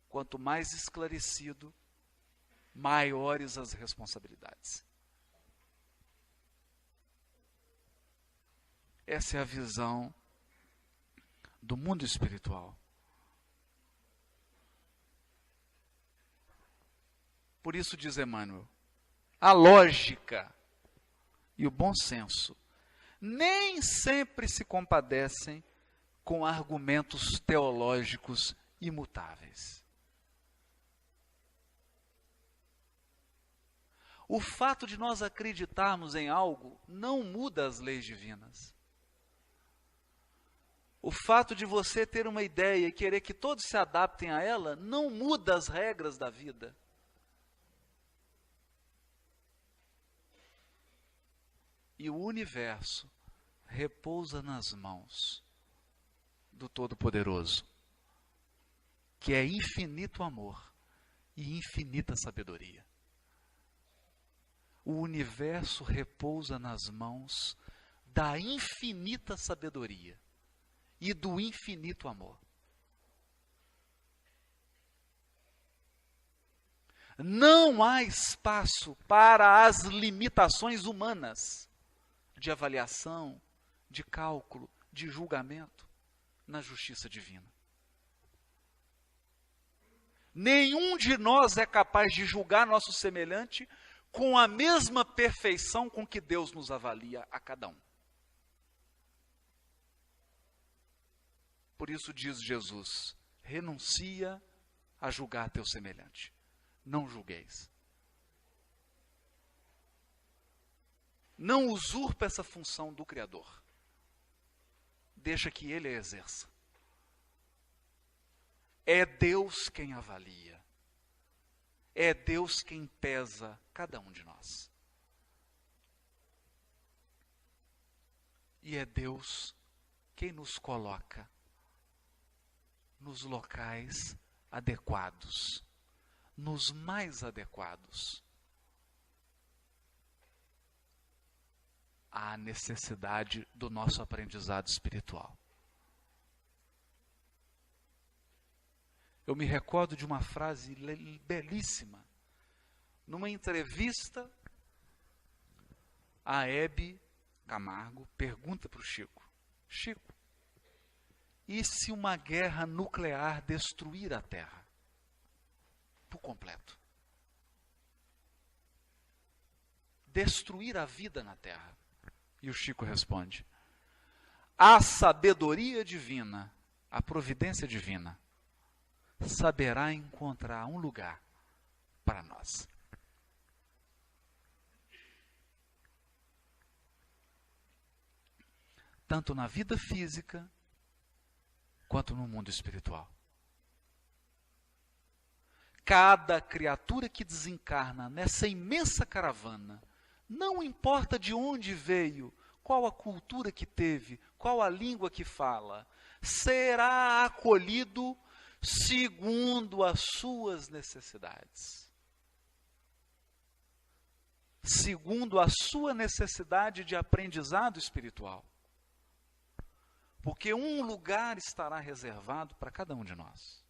S3: Quanto mais esclarecido, maiores as responsabilidades. Essa é a visão do mundo espiritual. Por isso diz Emmanuel, a lógica e o bom senso nem sempre se compadecem com argumentos teológicos imutáveis. O fato de nós acreditarmos em algo não muda as leis divinas. O fato de você ter uma ideia e querer que todos se adaptem a ela não muda as regras da vida. E o universo repousa nas mãos do Todo-Poderoso, que é infinito amor e infinita sabedoria. O universo repousa nas mãos da infinita sabedoria e do infinito amor. Não há espaço para as limitações humanas de avaliação, de cálculo, de julgamento na justiça divina. Nenhum de nós é capaz de julgar nosso semelhante com a mesma perfeição com que Deus nos avalia a cada um. Por isso diz Jesus, renuncia a julgar teu semelhante. Não julgueis. Não usurpa essa função do Criador. Deixa que Ele a exerça. É Deus quem avalia. É Deus quem pesa cada um de nós. E é Deus quem nos coloca nos locais adequados, nos mais adequados à necessidade do nosso aprendizado espiritual. Eu me recordo de uma frase belíssima, numa entrevista, a Hebe Camargo pergunta para o Chico, Chico, e se uma guerra nuclear destruir a Terra? Por completo. Destruir a vida na Terra. E o Chico responde, a sabedoria divina, a providência divina, saberá encontrar um lugar para nós. Tanto na vida física, quanto no mundo espiritual. Cada criatura que desencarna nessa imensa caravana, não importa de onde veio, qual a cultura que teve, qual a língua que fala, será acolhido segundo as suas necessidades. Segundo a sua necessidade de aprendizado espiritual. Porque um lugar estará reservado para cada um de nós.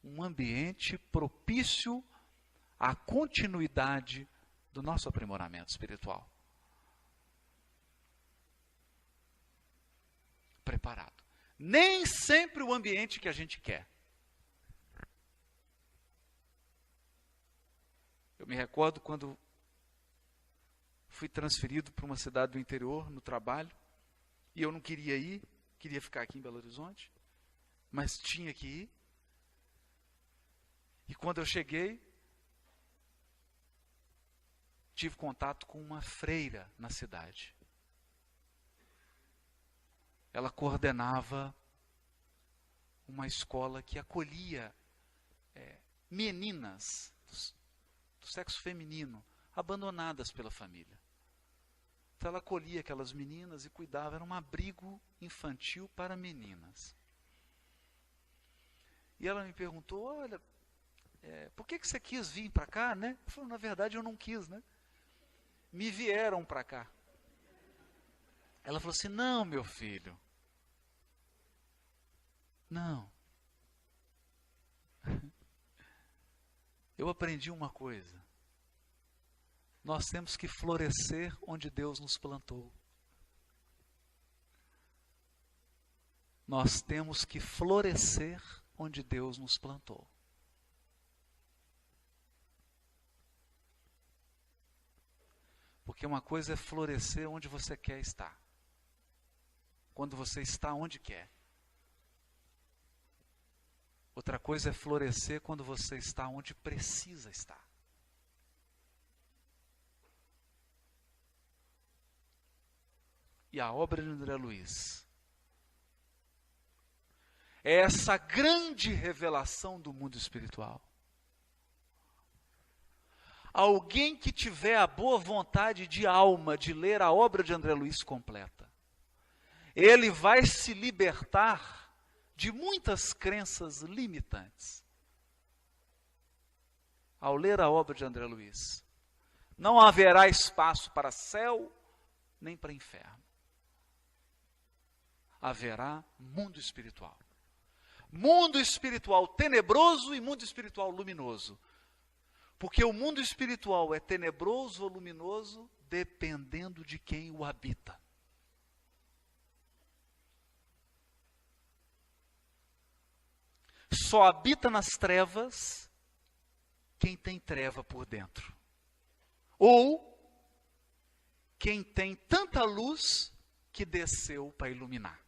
S3: Um ambiente propício à continuidade do nosso aprimoramento espiritual. Preparado. Nem sempre o ambiente que a gente quer. Eu me recordo quando fui transferido para uma cidade do interior, no trabalho, e eu não queria ir, queria ficar aqui em Belo Horizonte, mas tinha que ir. E quando eu cheguei, tive contato com uma freira na cidade. Ela coordenava uma escola que acolhia meninas do sexo feminino, abandonadas pela família. Então ela acolhia aquelas meninas e cuidava, era um abrigo infantil para meninas. E ela me perguntou, olha, por que você quis vir para cá, né? Eu falei, na verdade eu não quis, né? Me vieram para cá. Ela falou assim, não, meu filho, não. Eu aprendi uma coisa. Nós temos que florescer onde Deus nos plantou. Nós temos que florescer onde Deus nos plantou. Porque uma coisa é florescer onde você quer estar. Quando você está onde quer. Outra coisa é florescer quando você está onde precisa estar. E a obra de André Luiz é essa grande revelação do mundo espiritual. Alguém que tiver a boa vontade de alma de ler a obra de André Luiz completa, ele vai se libertar de muitas crenças limitantes. Ao ler a obra de André Luiz, não haverá espaço para céu nem para inferno. Haverá mundo espiritual. Mundo espiritual tenebroso e mundo espiritual luminoso. Porque o mundo espiritual é tenebroso ou luminoso dependendo de quem o habita. Só habita nas trevas quem tem treva por dentro. Ou quem tem tanta luz que desceu para iluminar.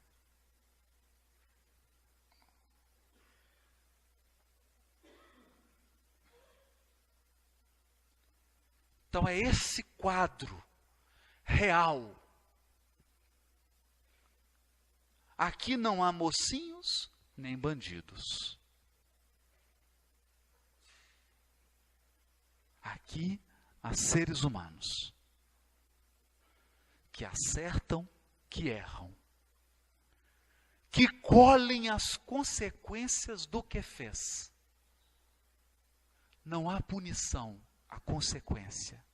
S3: Então é esse quadro real. Aqui não há mocinhos nem bandidos. Aqui há seres humanos que acertam, que erram, que colhem as consequências do que fez. Não há punição, há consequência.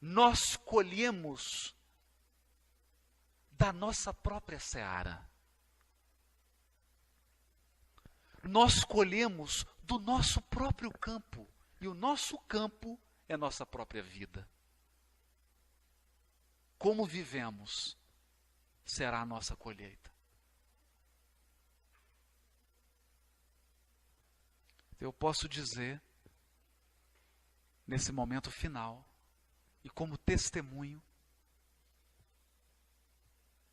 S3: Nós colhemos da nossa própria seara. Nós colhemos do nosso próprio campo. E o nosso campo é nossa própria vida. Como vivemos será a nossa colheita. Eu posso dizer, nesse momento final, e como testemunho,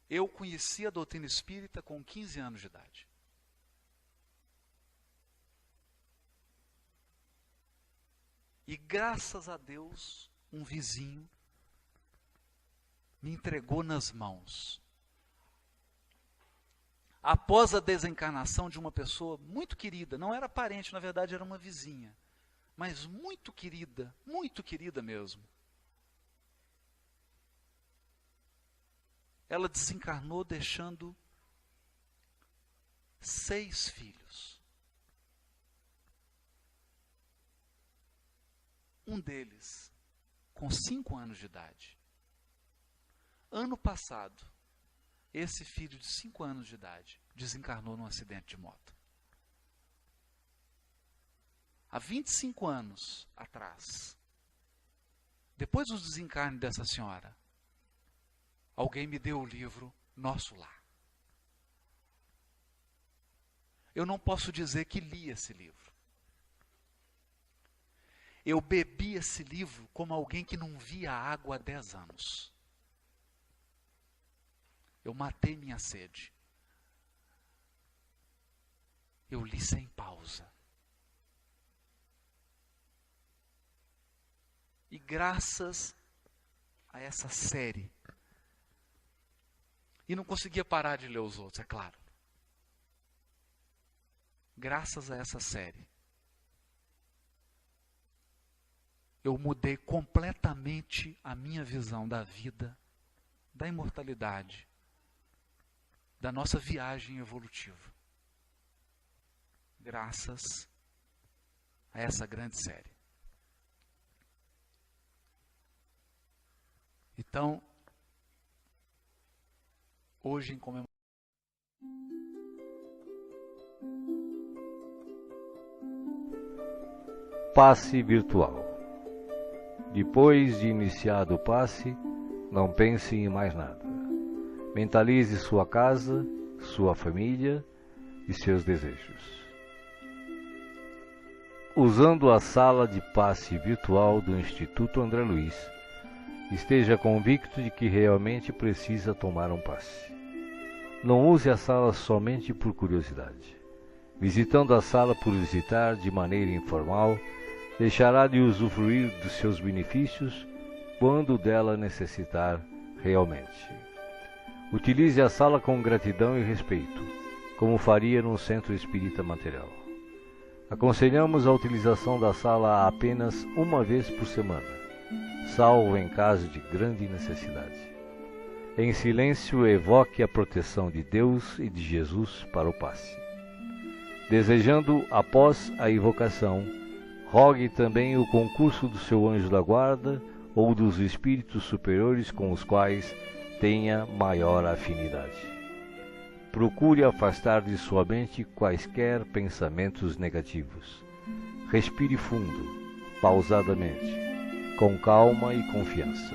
S3: eu conheci a doutrina espírita com 15 anos de idade. E graças a Deus, um vizinho me entregou nas mãos. Após a desencarnação de uma pessoa muito querida, não era parente, na verdade era uma vizinha, mas muito querida mesmo. Ela desencarnou deixando 6 filhos. Um deles com 5 anos de idade. Ano passado, esse filho de 5 anos de idade desencarnou num acidente de moto. Há 25 anos atrás, depois do desencarne dessa senhora, alguém me deu o livro Nosso Lar. Eu não posso dizer que li esse livro. Eu bebi esse livro como alguém que não via água há 10 anos. Eu matei minha sede. Eu li sem pausa. E graças a essa série, e não conseguia parar de ler os outros, é claro. Graças a essa série, eu mudei completamente a minha visão da vida, da imortalidade, da nossa viagem evolutiva. Graças a essa grande série. Então, hoje em comemoração,
S4: Passe virtual. Depois de iniciado o passe, não pense em mais nada. Mentalize sua casa, sua família e seus desejos. Usando a sala de passe virtual do Instituto André Luiz, esteja convicto de que realmente precisa tomar um passe. Não use a sala somente por curiosidade. Visitando a sala por visitar de maneira informal, deixará de usufruir dos seus benefícios quando dela necessitar realmente. Utilize a sala com gratidão e respeito, como faria num centro espírita material. Aconselhamos a utilização da sala apenas uma vez por semana, salvo em caso de grande necessidade. Em silêncio, evoque a proteção de Deus e de Jesus para o passe. Desejando, após a invocação, rogue também o concurso do seu anjo da guarda ou dos espíritos superiores com os quais tenha maior afinidade. Procure afastar de sua mente quaisquer pensamentos negativos. Respire fundo, pausadamente, com calma e confiança.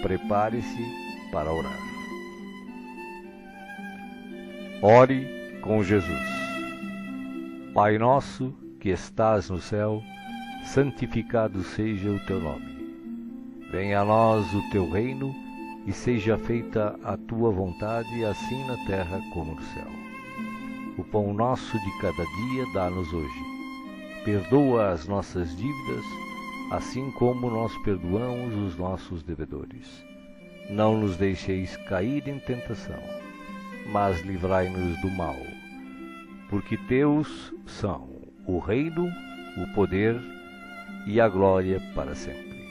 S4: Prepare-se para orar. Ore com Jesus. Pai nosso que estás no céu, santificado seja o teu nome. Venha a nós o teu reino e seja feita a tua vontade, assim na terra como no céu. O pão nosso de cada dia dá-nos hoje. perdoa as nossas dívidas, assim como nós perdoamos os nossos devedores. Não nos deixeis cair em tentação, mas livrai-nos do mal, porque teus são o reino, o poder e a glória para sempre.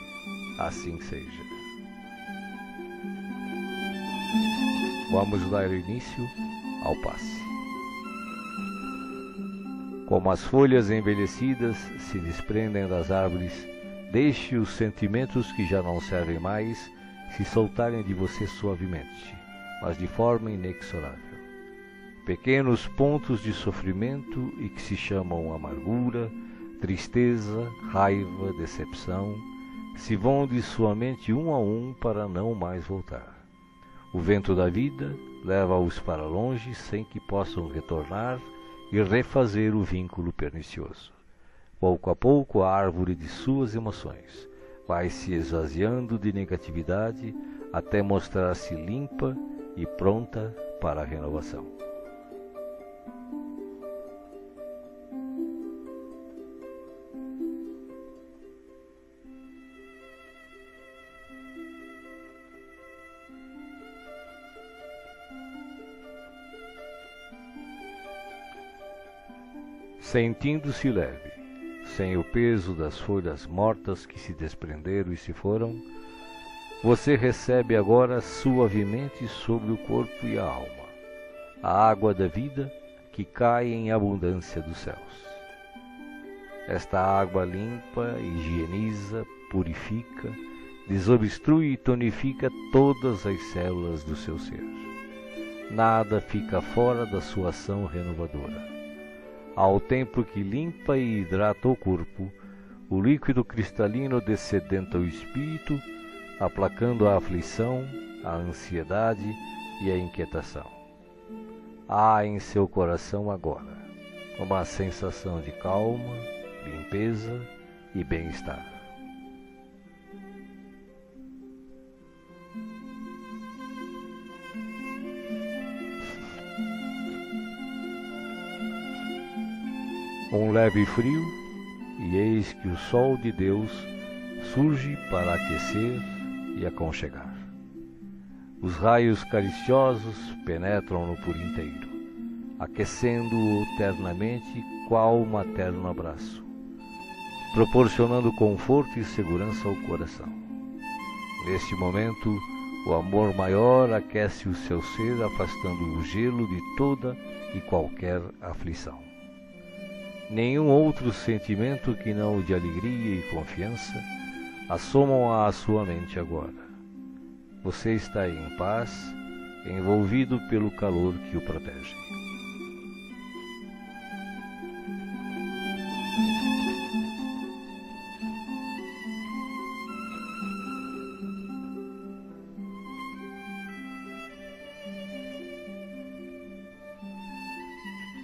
S4: Assim seja. Vamos dar início ao passe. Como as folhas envelhecidas se desprendem das árvores, deixe os sentimentos que já não servem mais se soltarem de você suavemente, mas de forma inexorável. Pequenos pontos de sofrimento e que se chamam amargura, tristeza, raiva, decepção, se vão de sua mente um a um para não mais voltar. O vento da vida leva-os para longe sem que possam retornar e refazer o vínculo pernicioso. Pouco a pouco a árvore de suas emoções vai se esvaziando de negatividade até mostrar-se limpa e pronta para a renovação. Sentindo-se leve, sem o peso das folhas mortas que se desprenderam e se foram, você recebe agora suavemente sobre o corpo e a alma a água da vida que cai em abundância dos céus. Esta água limpa, higieniza, purifica, desobstrui e tonifica todas as células do seu ser. Nada fica fora da sua ação renovadora. Ao tempo que limpa e hidrata o corpo, o líquido cristalino descedenta o espírito, aplacando a aflição, a ansiedade e a inquietação. Há em seu coração agora uma sensação de calma, limpeza e bem-estar. Um leve frio, e eis que o sol de Deus surge para aquecer e aconchegar. Os raios cariciosos penetram-no por inteiro, aquecendo-o ternamente qual materno abraço, proporcionando conforto e segurança ao coração. Neste momento, o amor maior aquece o seu ser, afastando o gelo de toda e qualquer aflição. Nenhum outro sentimento que não o de alegria e confiança assomam à sua mente agora. Você está em paz, envolvido pelo calor que o protege.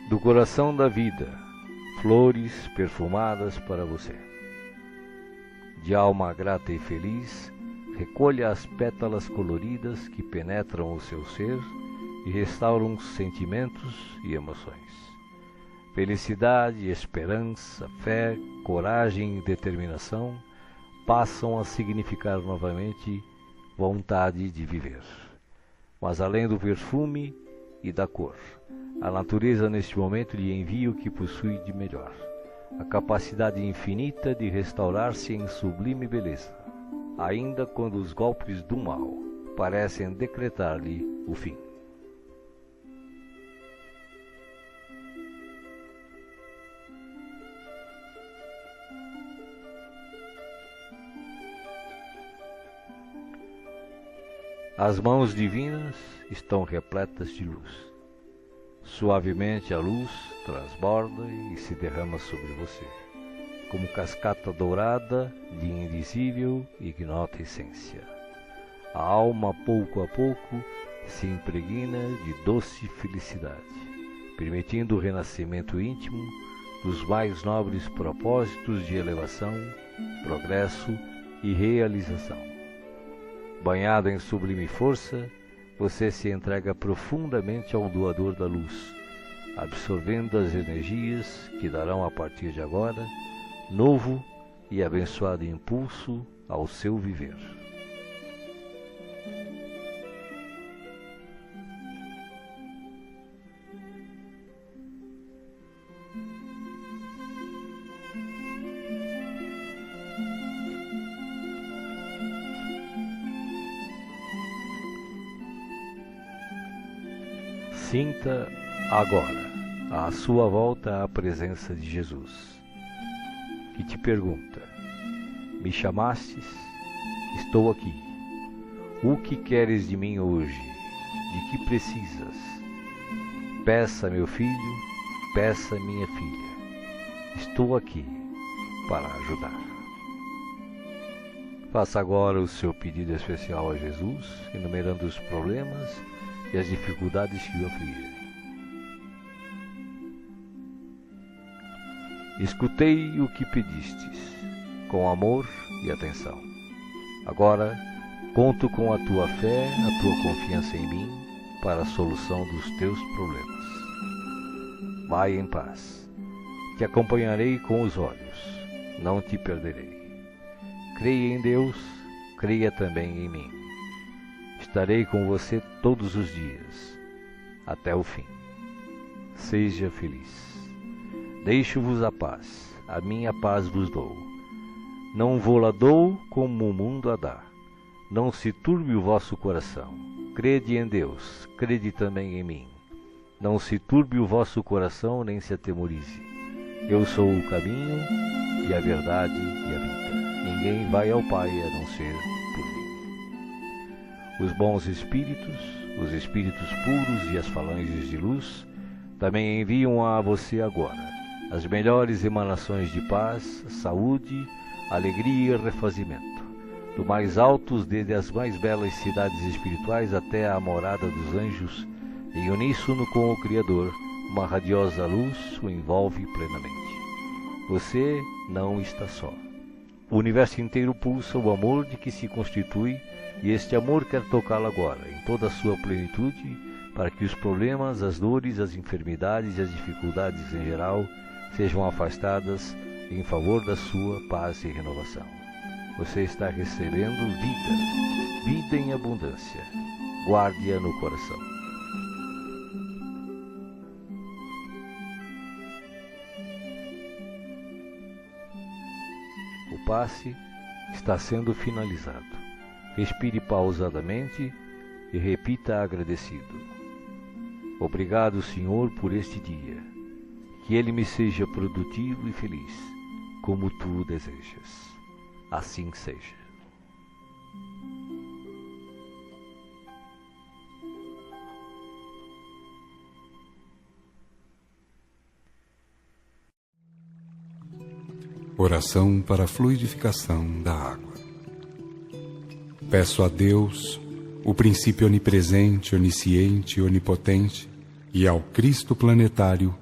S4: Do coração da vida, flores perfumadas para você. De alma grata e feliz, recolha as pétalas coloridas que penetram o seu ser e restauram sentimentos e emoções. Felicidade, esperança, fé, coragem e determinação passam a significar novamente vontade de viver. Mas além do perfume e da cor, a natureza neste momento lhe envia o que possui de melhor, a capacidade infinita de restaurar-se em sublime beleza, ainda quando os golpes do mal parecem decretar-lhe o fim. As mãos divinas estão repletas de luz. Suavemente a luz transborda e se derrama sobre você, como cascata dourada de invisível e ignota essência. A alma, pouco a pouco, se impregna de doce felicidade, permitindo o renascimento íntimo dos mais nobres propósitos de elevação, progresso e realização. Banhado em sublime força, você se entrega profundamente ao doador da luz, absorvendo as energias que darão a partir de agora novo e abençoado impulso ao seu viver. Sinta agora à sua volta a presença de Jesus, que te pergunta: me chamastes? Estou aqui. O que queres de mim hoje? De que precisas? Peça, meu filho, peça, minha filha. Estou aqui para ajudar. Faça agora o seu pedido especial a Jesus, enumerando os problemas e as dificuldades que o afligem. Escutei o que pedistes, com amor e atenção. Agora, conto com a tua fé, a tua confiança em mim, para a solução dos teus problemas. Vai em paz. Te acompanharei com os olhos, não te perderei. Creia em Deus, creia também em mim. Estarei com você todos os dias, até o fim. Seja feliz. Deixo-vos a paz, a minha paz vos dou. Não vou-la dou como o mundo a dá. Não se turbe o vosso coração. Crede em Deus, crede também em mim. Não se turbe o vosso coração, nem se atemorize. Eu sou o caminho e a verdade e a vida. Ninguém vai ao Pai a não ser por mim. Os bons espíritos, os espíritos puros e as falanges de luz também enviam a você agora as melhores emanações de paz, saúde, alegria e refazimento, do mais altos desde as mais belas cidades espirituais até a morada dos anjos, em uníssono com o Criador, uma radiosa luz o envolve plenamente. Você não está só. O universo inteiro pulsa o amor de que se constitui, e este amor quer tocá-lo agora, em toda a sua plenitude, para que os problemas, as dores, as enfermidades e as dificuldades em geral sejam afastadas em favor da sua paz e renovação. Você está recebendo vida, vida em abundância. Guarde-a no coração. O passe está sendo finalizado. Respire pausadamente e repita agradecido: obrigado, Senhor, por este dia. Que ele me seja produtivo e feliz, como tu desejas. Assim seja.
S5: Oração para a fluidificação da água. Peço a Deus, o princípio onipresente, onisciente e onipotente, e ao Cristo planetário,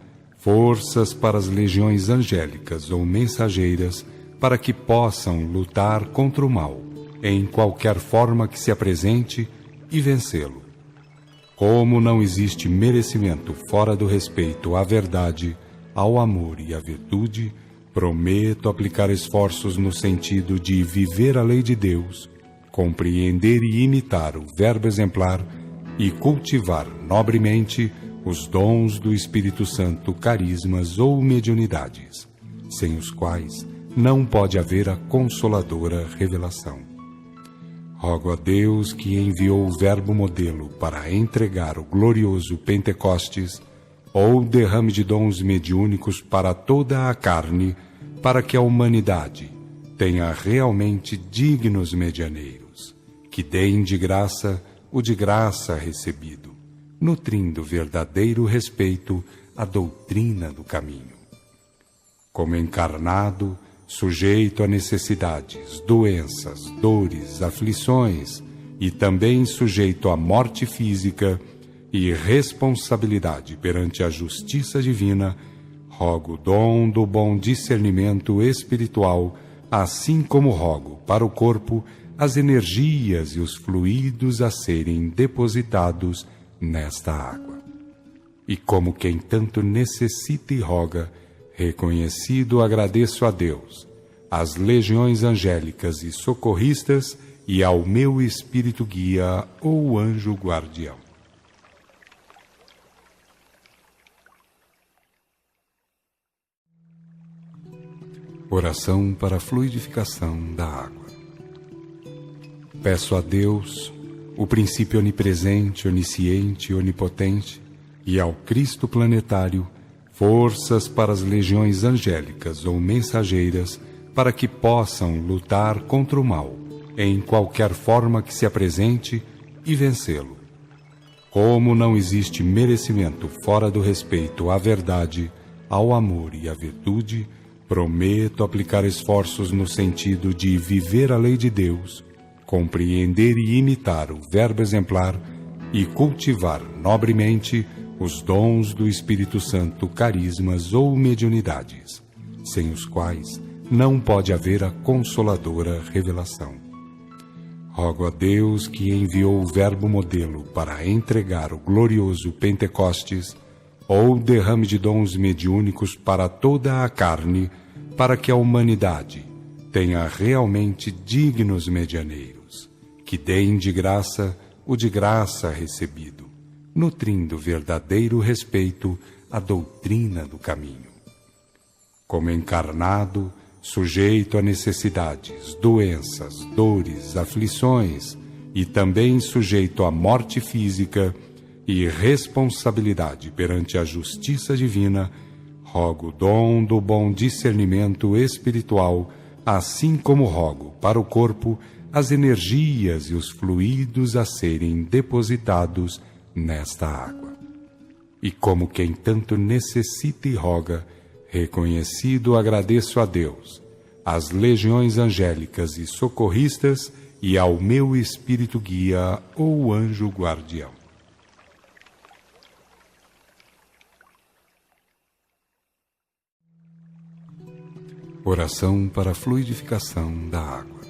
S5: forças para as legiões angélicas ou mensageiras, para que possam lutar contra o mal, em qualquer forma que se apresente, e vencê-lo. Como não existe merecimento fora do respeito à verdade, ao amor e à virtude, prometo aplicar esforços no sentido de viver a lei de Deus, compreender e imitar o verbo exemplar e cultivar nobremente os dons do Espírito Santo, carismas ou mediunidades, sem os quais não pode haver a consoladora revelação. Rogo a Deus, que enviou o verbo modelo para entregar o glorioso Pentecostes, ou derrame de dons mediúnicos para toda a carne, para que a humanidade tenha realmente dignos medianeiros, que deem de graça o de graça recebido, nutrindo verdadeiro respeito à doutrina do caminho. Como encarnado, sujeito a necessidades, doenças, dores, aflições, e também sujeito à morte física e responsabilidade perante a justiça divina, rogo o dom do bom discernimento espiritual, assim como rogo para o corpo as energias e os fluidos a serem depositados nesta água. E como quem tanto necessita e roga, reconhecido agradeço a Deus, às legiões angélicas e socorristas e ao meu espírito guia ou anjo guardião. Oração para a fluidificação da água. Peço a Deus, o princípio onipresente, onisciente e onipotente, e ao Cristo planetário, forças para as legiões angélicas ou mensageiras, para que possam lutar contra o mal, em qualquer forma que se apresente, e vencê-lo. Como não existe merecimento fora do respeito à verdade, ao amor e à virtude, prometo aplicar esforços no sentido de viver a lei de Deus, compreender e imitar o verbo exemplar e cultivar nobremente os dons do Espírito Santo, carismas ou mediunidades, sem os quais não pode haver a consoladora revelação. Rogo a Deus que enviou o verbo modelo para entregar o glorioso Pentecostes, ou derrame de dons mediúnicos para toda a carne, para que a humanidade tenha realmente dignos medianeiros, que deem de graça o de graça recebido, nutrindo verdadeiro respeito à doutrina do caminho. Como encarnado, sujeito a necessidades, doenças, dores, aflições, e também sujeito à morte física e responsabilidade perante a justiça divina, rogo o dom do bom discernimento espiritual, assim como rogo para o corpo as energias e os fluidos a serem depositados nesta água. E como quem tanto necessita e roga, reconhecido agradeço a Deus, às legiões angélicas e socorristas e ao meu espírito guia ou anjo guardião. Oração para a fluidificação da água.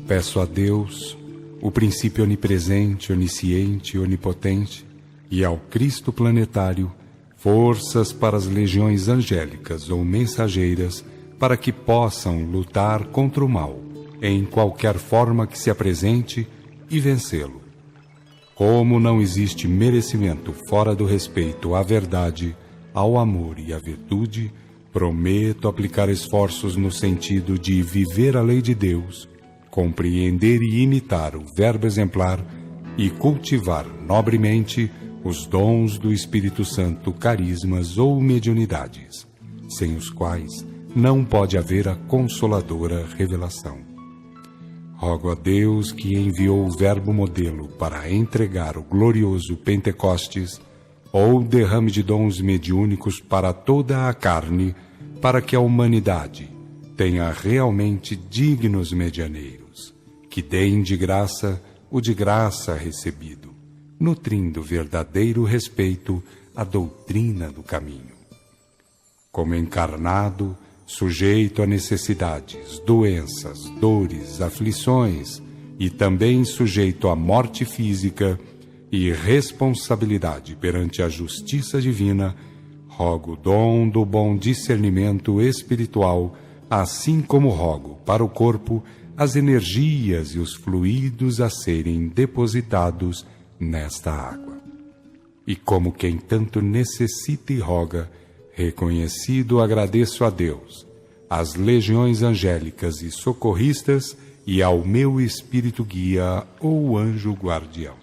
S5: Peço a Deus, o princípio onipresente, onisciente e onipotente, e ao Cristo planetário, forças para as legiões angélicas ou mensageiras, para que possam lutar contra o mal, em qualquer forma que se apresente, e vencê-lo. Como não existe merecimento fora do respeito à verdade, ao amor e à virtude, prometo aplicar esforços no sentido de viver a lei de Deus, compreender e imitar o verbo exemplar e cultivar nobremente os dons do Espírito Santo, carismas ou mediunidades, sem os quais não pode haver a consoladora revelação. Rogo a Deus que enviou o verbo modelo para entregar o glorioso Pentecostes, ou derrame de dons mediúnicos para toda a carne, para que a humanidade tenha realmente dignos medianeiros, que deem de graça o de graça recebido, nutrindo verdadeiro respeito à doutrina do caminho. Como encarnado, sujeito a necessidades, doenças, dores, aflições, e também sujeito à morte física e responsabilidade perante a justiça divina, rogo o dom do bom discernimento espiritual, assim como rogo para o corpo as energias e os fluidos a serem depositados nesta água. E como quem tanto necessita e roga, reconhecido agradeço a Deus, às legiões angélicas e socorristas e ao meu espírito guia ou anjo guardião.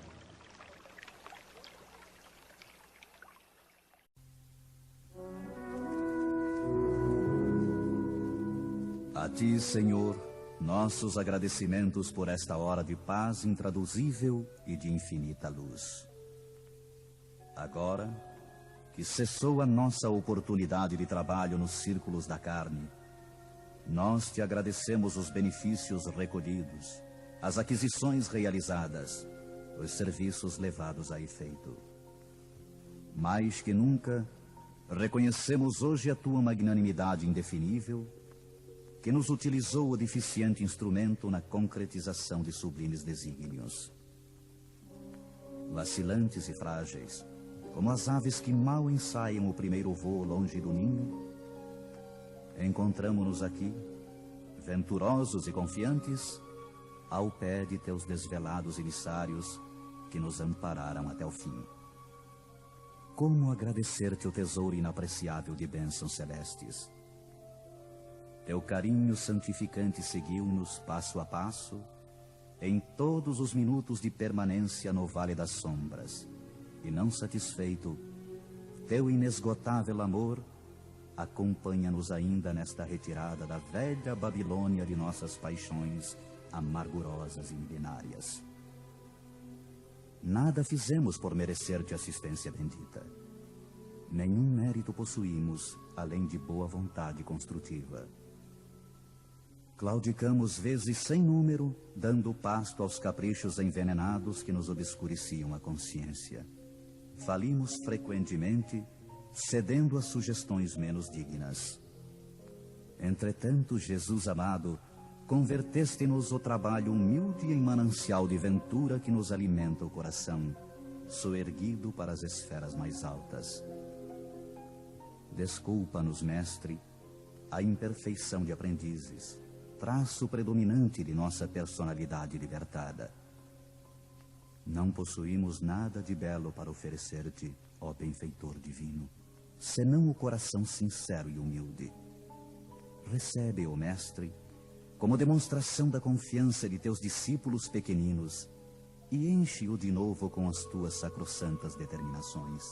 S1: A Ti, Senhor, nossos agradecimentos por esta hora de paz intraduzível e de infinita luz. Agora que cessou a nossa oportunidade de trabalho nos círculos da carne, nós Te agradecemos os benefícios recolhidos, as aquisições realizadas, os serviços levados a efeito. Mais que nunca, reconhecemos hoje a Tua magnanimidade indefinível, que nos utilizou o deficiente instrumento na concretização de sublimes desígnios. Vacilantes e frágeis, como as aves que mal ensaiam o primeiro voo longe do ninho, encontramo-nos aqui, venturosos e confiantes, ao pé de teus desvelados emissários que nos ampararam até o fim. Como agradecer-te o tesouro inapreciável de bênçãos celestes? Teu carinho santificante seguiu-nos passo a passo, em todos os minutos de permanência no Vale das Sombras, e não satisfeito, teu inesgotável amor acompanha-nos ainda nesta retirada da velha Babilônia de nossas paixões amargurosas e milenárias. Nada fizemos por merecer-te assistência bendita. Nenhum mérito possuímos, além de boa vontade construtiva. Claudicamos vezes sem número, dando pasto aos caprichos envenenados que nos obscureciam a consciência. Falimos frequentemente, cedendo a sugestões menos dignas. Entretanto, Jesus amado, converteste-nos o trabalho humilde em manancial de ventura que nos alimenta o coração, soerguido para as esferas mais altas. Desculpa-nos, Mestre, a imperfeição de aprendizes, traço predominante de nossa personalidade libertada. Não possuímos nada de belo para oferecer-te, ó benfeitor divino, senão o coração sincero e humilde. Recebe-o, Mestre, como demonstração da confiança de teus discípulos pequeninos, e enche-o de novo com as tuas sacrossantas determinações.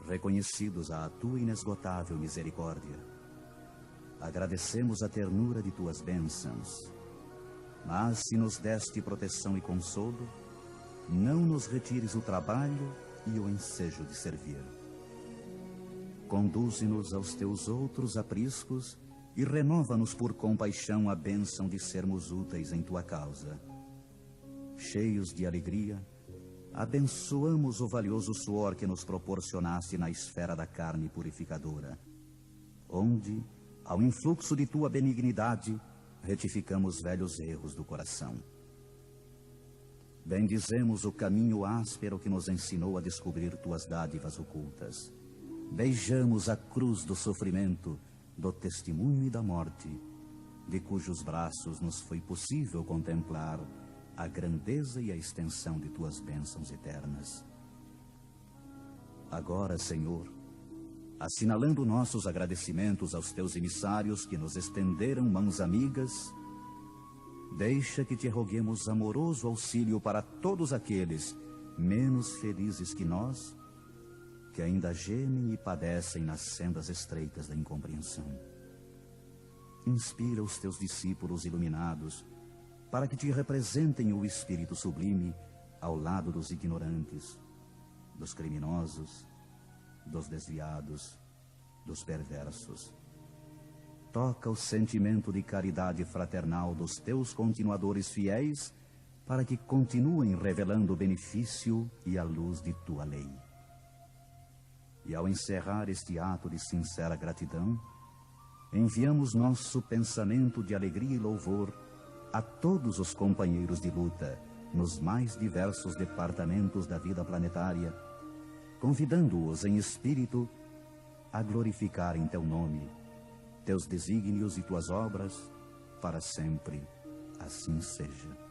S1: Reconhecidos à tua inesgotável misericórdia, agradecemos a ternura de tuas bênçãos, mas se nos deste proteção e consolo, não nos retires o trabalho e o ensejo de servir. Conduze-nos aos teus outros apriscos e renova-nos por compaixão a bênção de sermos úteis em tua causa. Cheios de alegria, abençoamos o valioso suor que nos proporcionaste na esfera da carne purificadora, onde, ao influxo de tua benignidade, retificamos velhos erros do coração. Bendizemos o caminho áspero que nos ensinou a descobrir tuas dádivas ocultas. Beijamos a cruz do sofrimento, do testemunho e da morte, de cujos braços nos foi possível contemplar a grandeza e a extensão de tuas bênçãos eternas. Agora, Senhor, assinalando nossos agradecimentos aos teus emissários que nos estenderam mãos amigas, deixa que te roguemos amoroso auxílio para todos aqueles menos felizes que nós, que ainda gemem e padecem nas sendas estreitas da incompreensão. Inspira os teus discípulos iluminados para que te representem o Espírito sublime ao lado dos ignorantes, dos criminosos, dos desviados, dos perversos. Toca o sentimento de caridade fraternal dos teus continuadores fiéis para que continuem revelando o benefício e a luz de tua lei. E ao encerrar este ato de sincera gratidão, enviamos nosso pensamento de alegria e louvor a todos os companheiros de luta nos mais diversos departamentos da vida planetária, convidando-os em espírito a glorificarem teu nome, teus desígnios e tuas obras, para sempre assim seja.